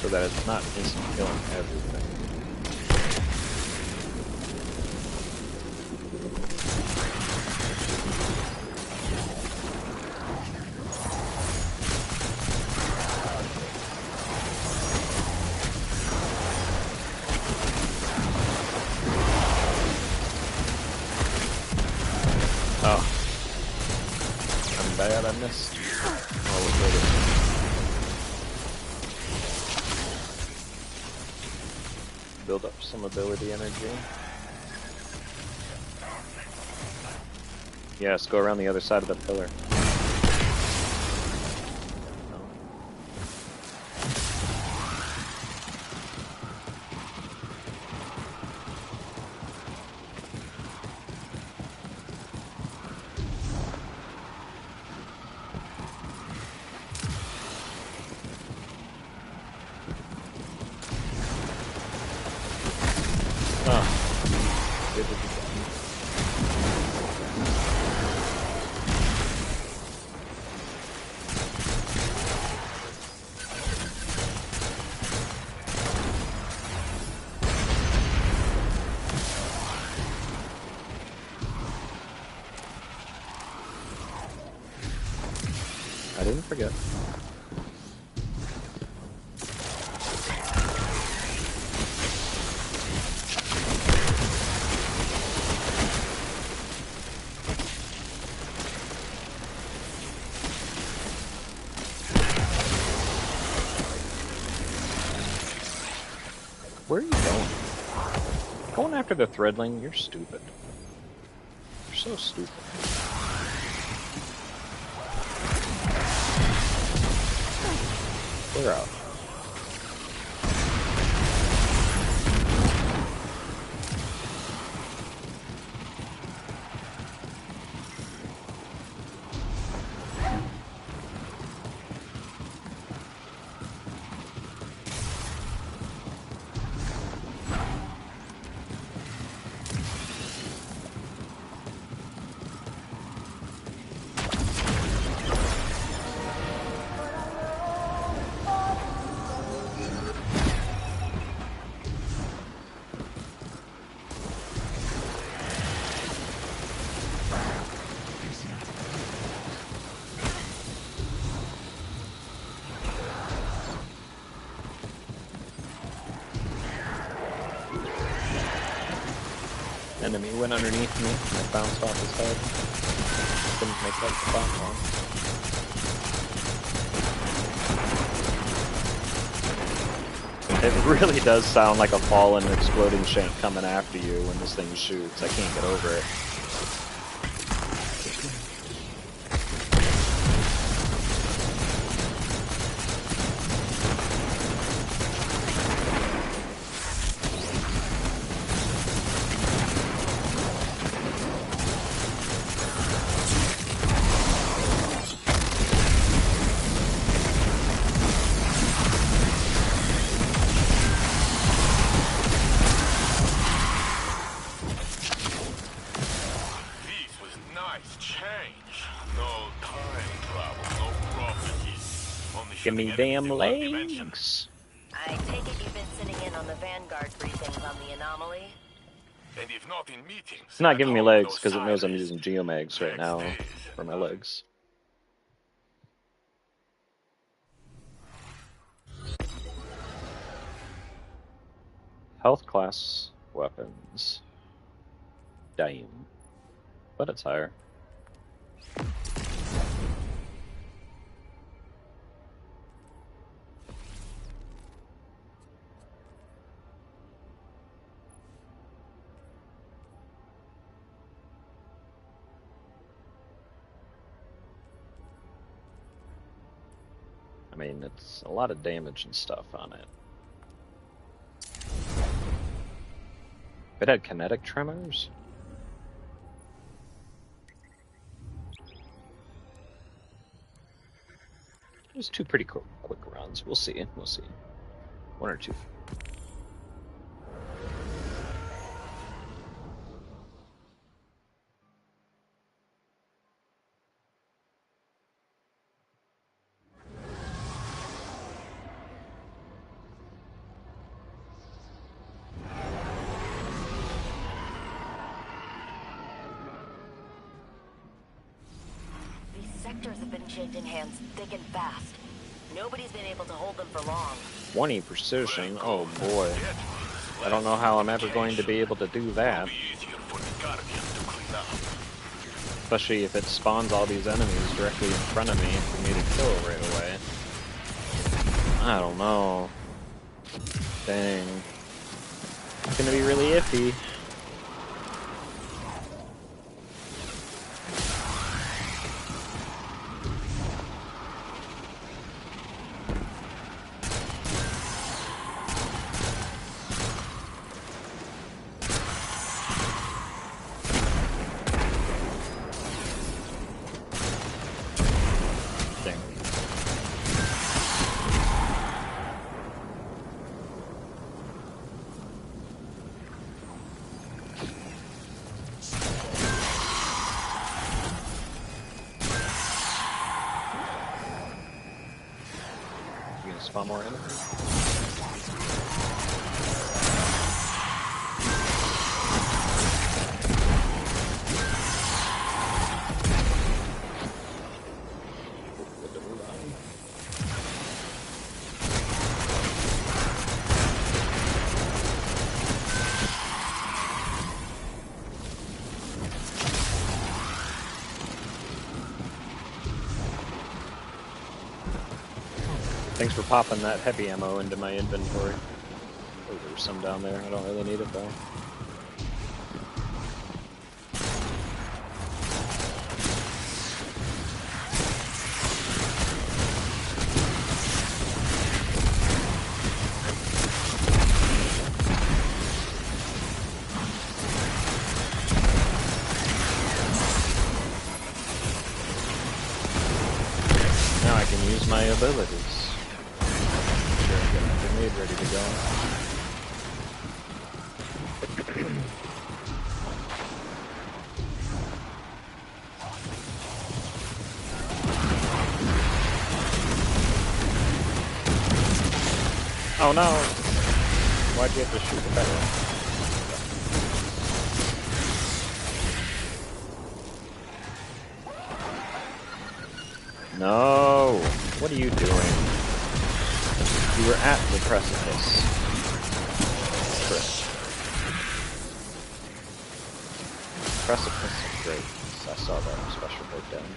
So that it's not instant killing everything. Oh. I'm bad, I missed. Oh, look at it. Build up some ability energy. Yes, go around the other side of the pillar. I didn't forget. Where are you going? Going after the threadling? You're stupid. You're so stupid. Clear out. Enemy went underneath me, I bounced off his head. Couldn't make that platform. It really does sound like a fallen exploding shank coming after you when this thing shoots. I can't get over it. Give me damn legs. I take it you've been sitting in on the Vanguard briefings on the anomaly? And if not in meetings, It's not giving me legs because it knows I'm using geomags right now for my legs. Health class weapons. Damn. But it's higher. I mean, it's a lot of damage and stuff on it. It had kinetic tremors? It was two pretty quick runs. We'll see. We'll see. One or two. Have been shaking hands thick and fast. Nobody's been able to hold them for long. 20 precision? Oh boy. I don't know how I'm ever going to be able to do that. Especially if it spawns all these enemies directly in front of me for me to kill right away. I don't know. Dang. It's gonna be really iffy. Spawn more enemies. Good to move on. Thanks for popping that heavy ammo into my inventory. Oh, there's some down there. I don't really need it though. Now I can use my abilities. Sure, I've got my grenade ready to go. Oh no! Why'd you have to shoot the better? No! What are you doing? You were at the precipice. Chris. Precipice is great. I saw that special breakdown.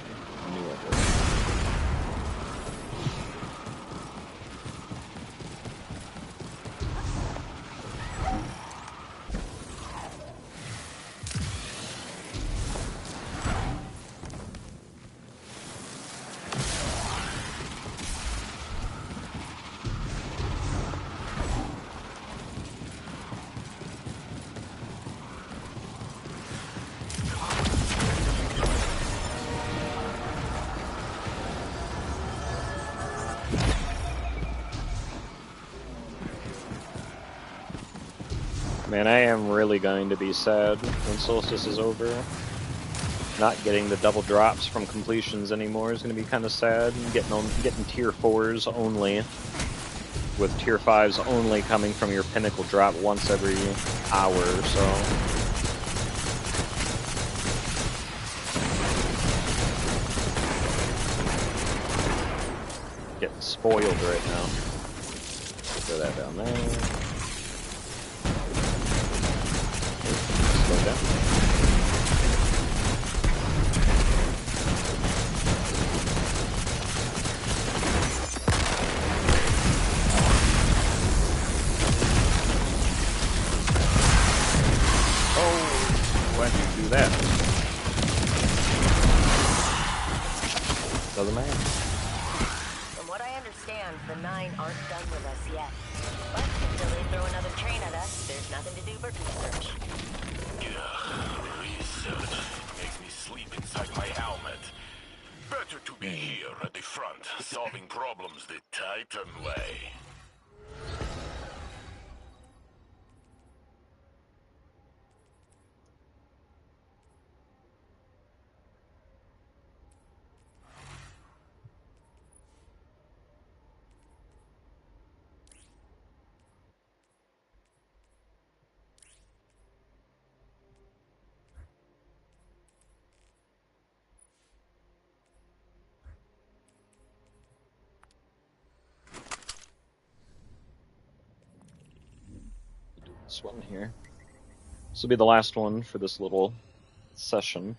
I knew I did. Man, I am really going to be sad when Solstice is over. Not getting the double drops from completions anymore is going to be kind of sad. Getting tier 4s only, with tier 5s only coming from your pinnacle drop once every hour or so. Getting spoiled right now. Throw that down there. Slow down. Why'd you do that? Doesn't matter. From what I understand, the 9 aren't done with us yet. But until they throw another train at us, there's nothing to do but research. Research makes me sleep inside my helmet. Better to be here at the front, solving problems the Titan way. This one here. This will be the last one for this little session.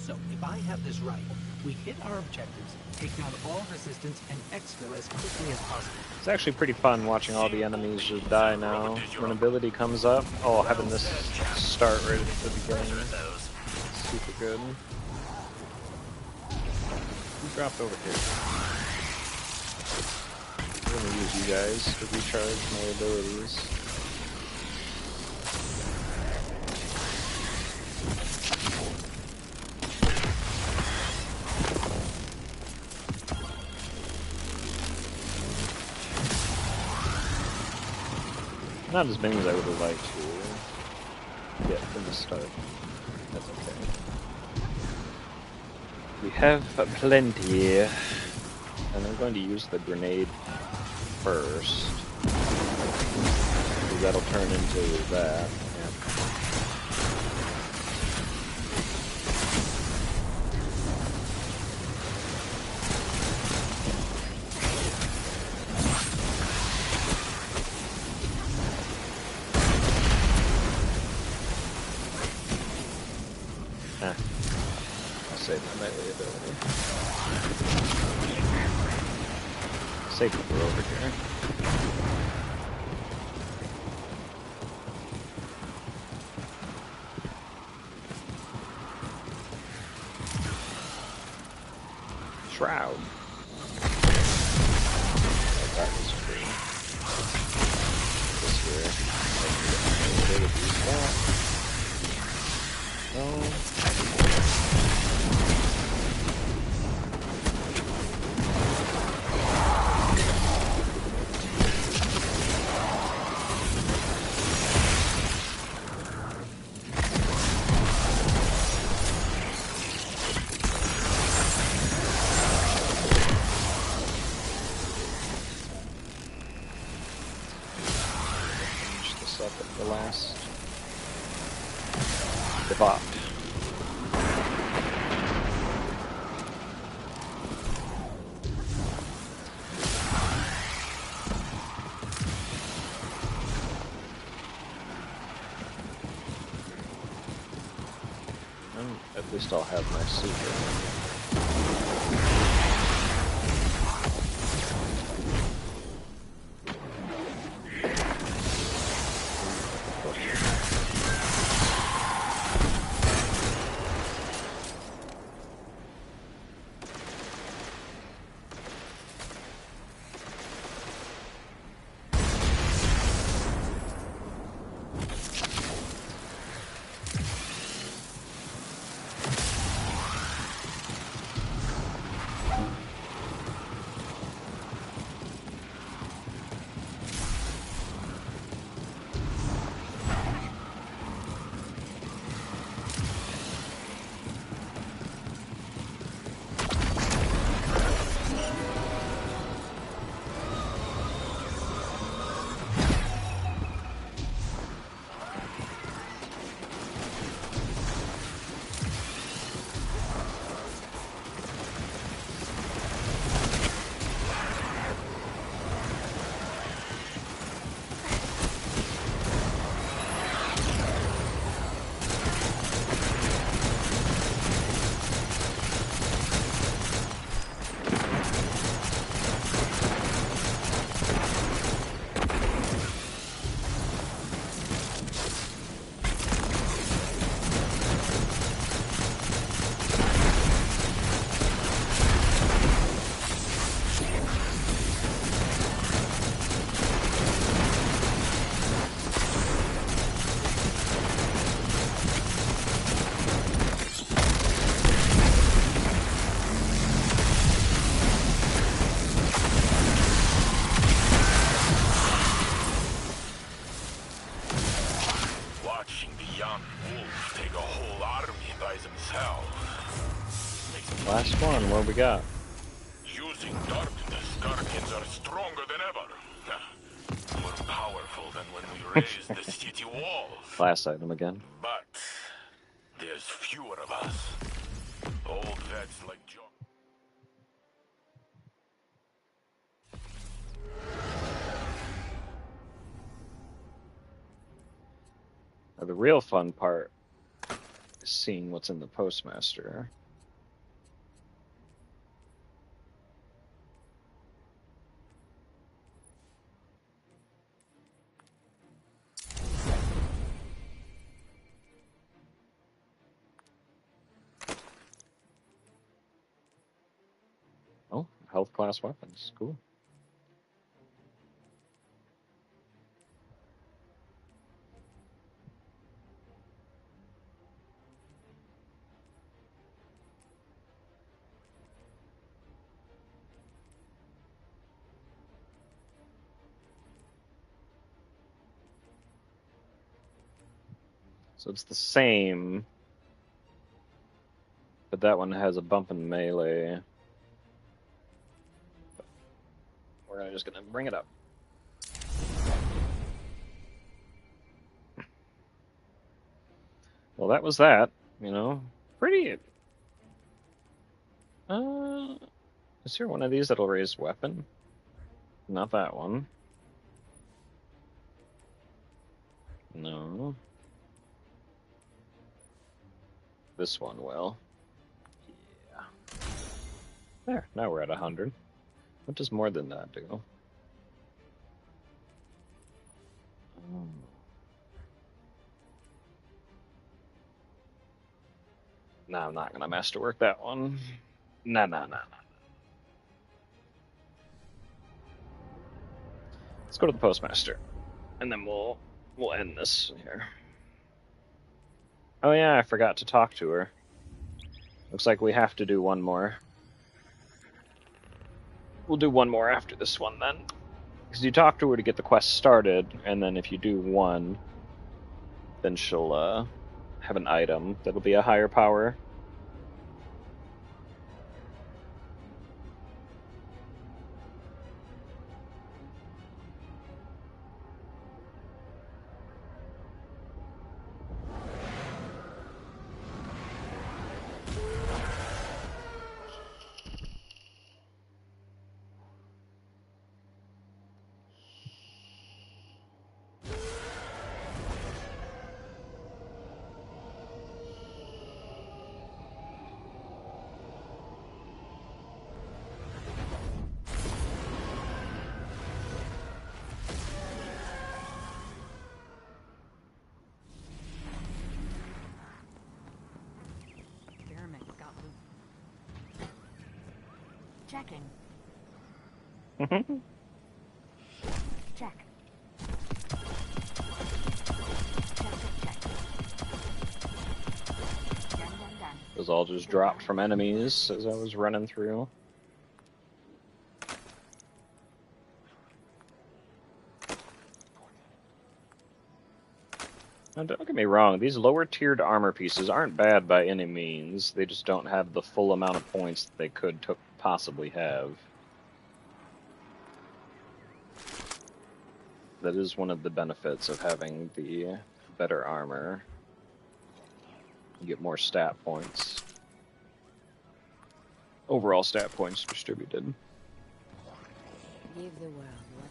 So, if I have this right, we hit our objectives, take down all resistance, and exfil as quickly as possible. It's actually pretty fun watching all the enemies just die now. When ability comes up, oh, having this start right at the beginning. Super good. Who dropped over here? I'm gonna use you guys to recharge my abilities. Not as many as I would have liked to get from the start. That's okay. We have plenty. And I'm going to use the grenade first. Because that'll turn into that. Yeah. I'll save my melee ability. Save it for over here. Shroud. That is free. This here. No. Up at the last debot. At least I'll have my secret. Last one, what we got? Using darkness, Guardians are stronger than ever. More powerful than when we raised the city walls. Last item again. But there's fewer of us. Old vets like John. Now, the real fun part is seeing what's in the postmaster. Oh, health class weapons. Cool. So it's the same, but that one has a bump in melee. We're just gonna bring it up. Well, that was that. You know, pretty. Is there one of these that'll raise weapon? Not that one. No. This one will. Yeah. There, now we're at 100. What does more than that do? Oh. No, I'm not gonna masterwork that one. No. Let's go to the postmaster, and then we'll end this here. Oh yeah, I forgot to talk to her. Looks like we have to do one more. We'll do one more after this one then, because you talk to her to get the quest started, and then if you do one, then she'll have an item that'll be a higher power. Checking. Check. Check. Done. Those all just dropped from enemies as I was running through. Now, don't get me wrong, these lower tiered armor pieces aren't bad by any means. They just don't have the full amount of points that they could possibly have. That is one of the benefits of having the better armor. You get more stat points. Overall stat points distributed. Give the world what?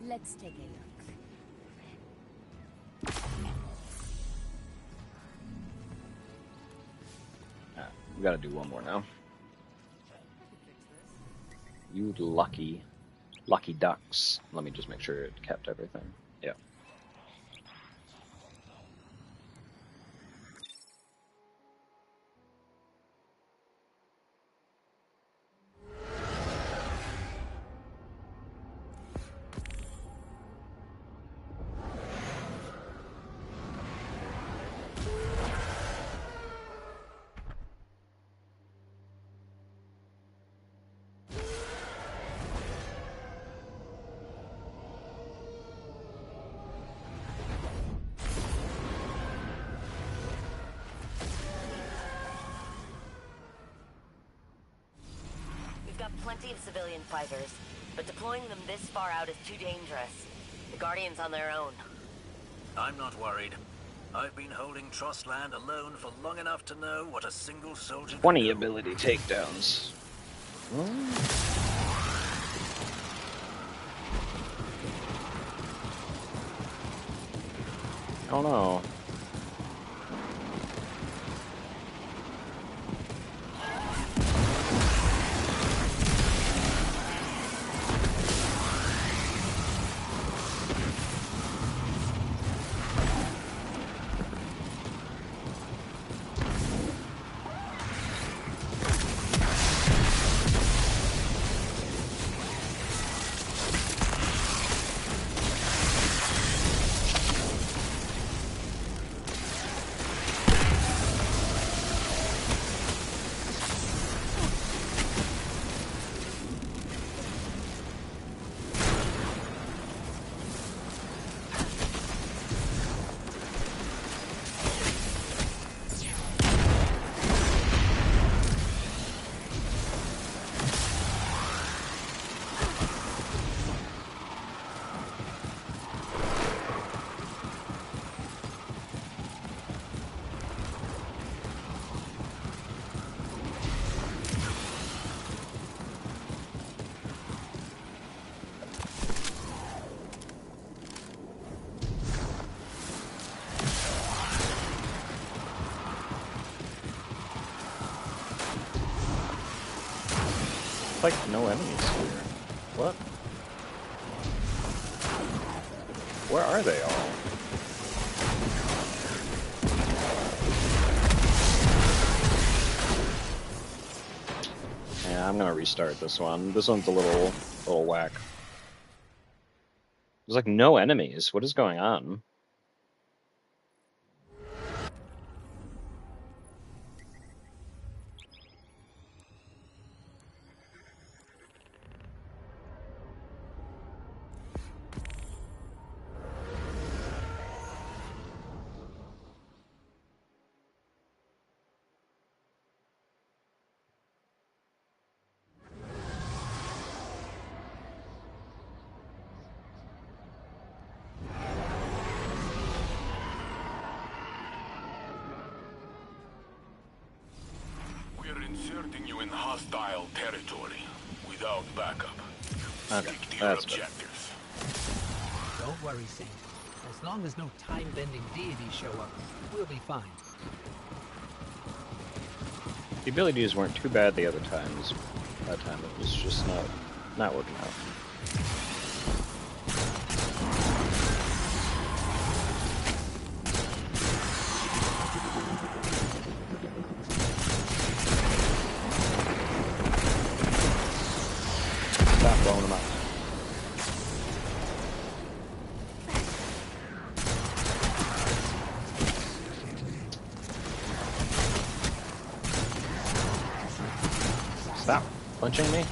Let's take a look. We gotta do one more now. You lucky ducks. Let me just make sure it kept everything. Yeah. Plenty of civilian fighters, but deploying them this far out is too dangerous. The Guardian's on their own. I'm not worried. I've been holding Trust Land alone for long enough to know what a single soldier can 20 do. ability takedowns. I don't know. like no enemies here. What? Where are they all? Yeah, I'm gonna restart this one. This one's a little whack. There's like no enemies. What is going on? We're inserting you in hostile territory without backup. Okay, Stick to your that's good. objectives. Don't worry, Saint. As long as no time-bending deities show up, we'll be fine. The abilities weren't too bad the other times. That time it was just not working out. Stop blowing them up. Stop punching me.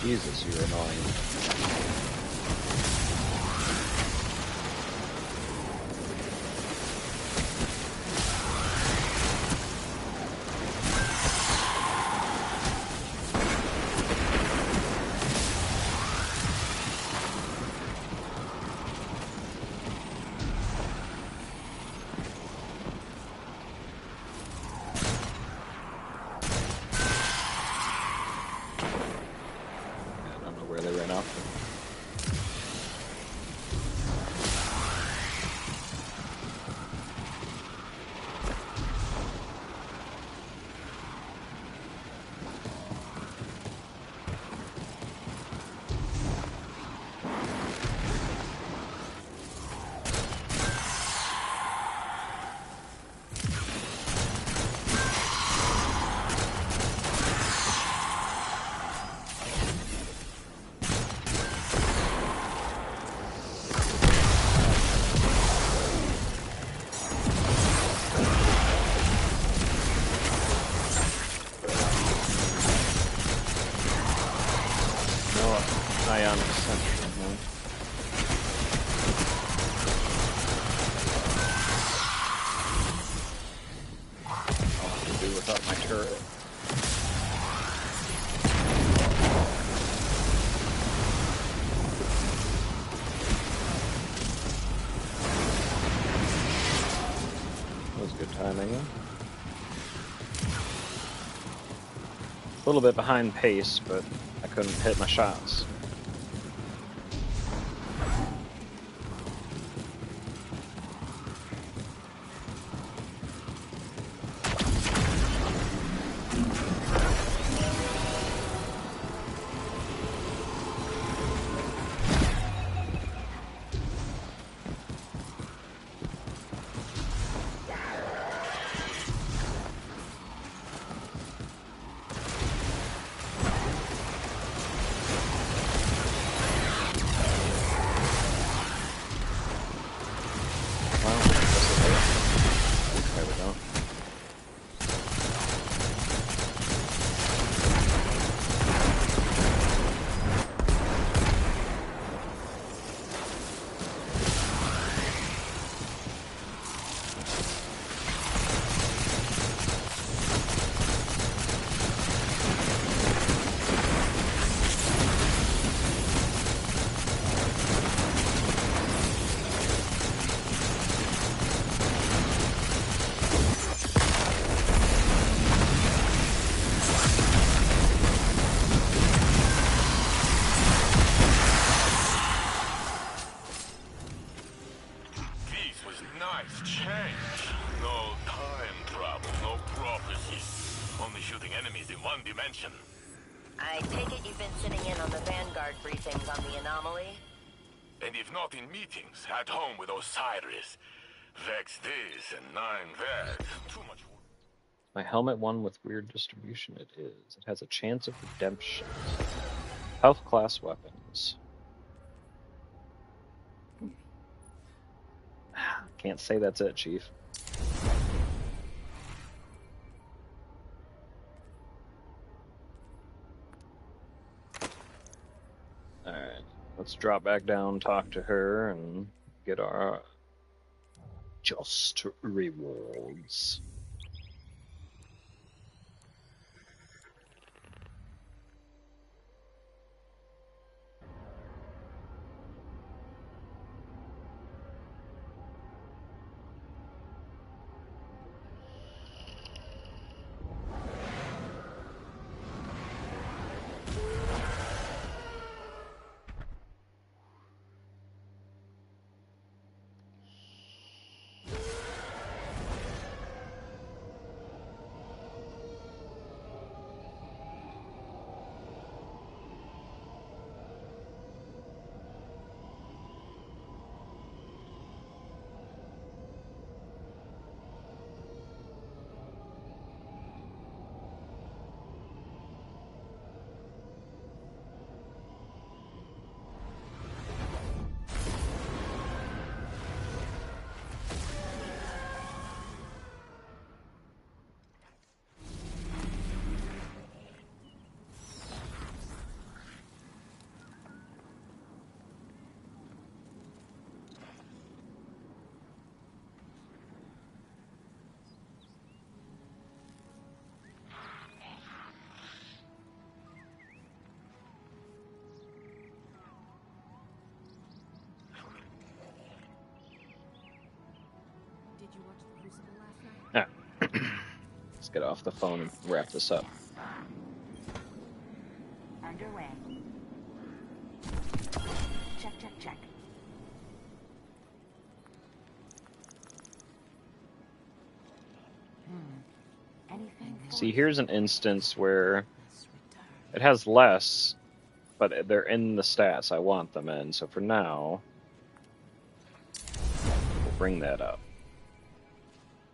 Jesus, you're annoying. I don't know where they ran off to. No ionic sentry. No. I'll have to do without my turret. That was good timing. A little bit behind pace, but I couldn't hit my shots. shooting enemies in one dimension. I take it you've been sitting in on the Vanguard briefings on the anomaly? And if not in meetings, at home with Osiris. Vex this and 9 that. Too much work. My helmet one with weird distribution it is. It has a chance of redemption. Health class weapons. Can't say that's it, Chief. Alright, let's drop back down, talk to her, and get our just rewards. Let's get off the phone and wrap this up. Underway. Check. Anything? See, here's an instance where it has less, but they're in the stats I want them in. So for now, we'll bring that up.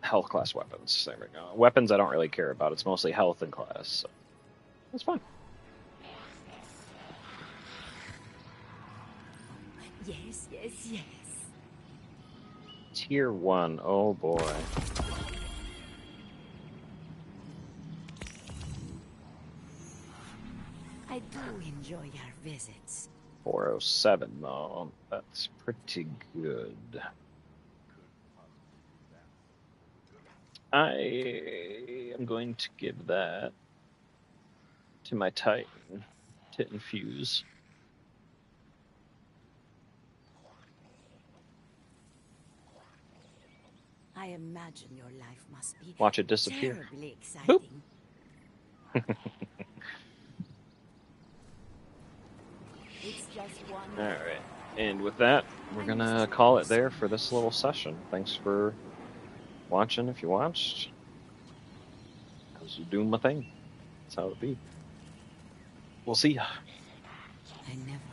Health class weapons. There we go. Weapons I don't really care about. It's mostly health and class. So that's fine. Yes. Tier 1. Oh boy. I do enjoy your visits. 407 though. That's pretty good. I am going to give that to my Titan to infuse. I imagine your life must be Watch it disappear. terribly exciting. It's just one. Alright, and with that, we're gonna call it there for this little session. Thanks for watching if you watched. I was doing my thing. That's how it be. We'll see ya. I never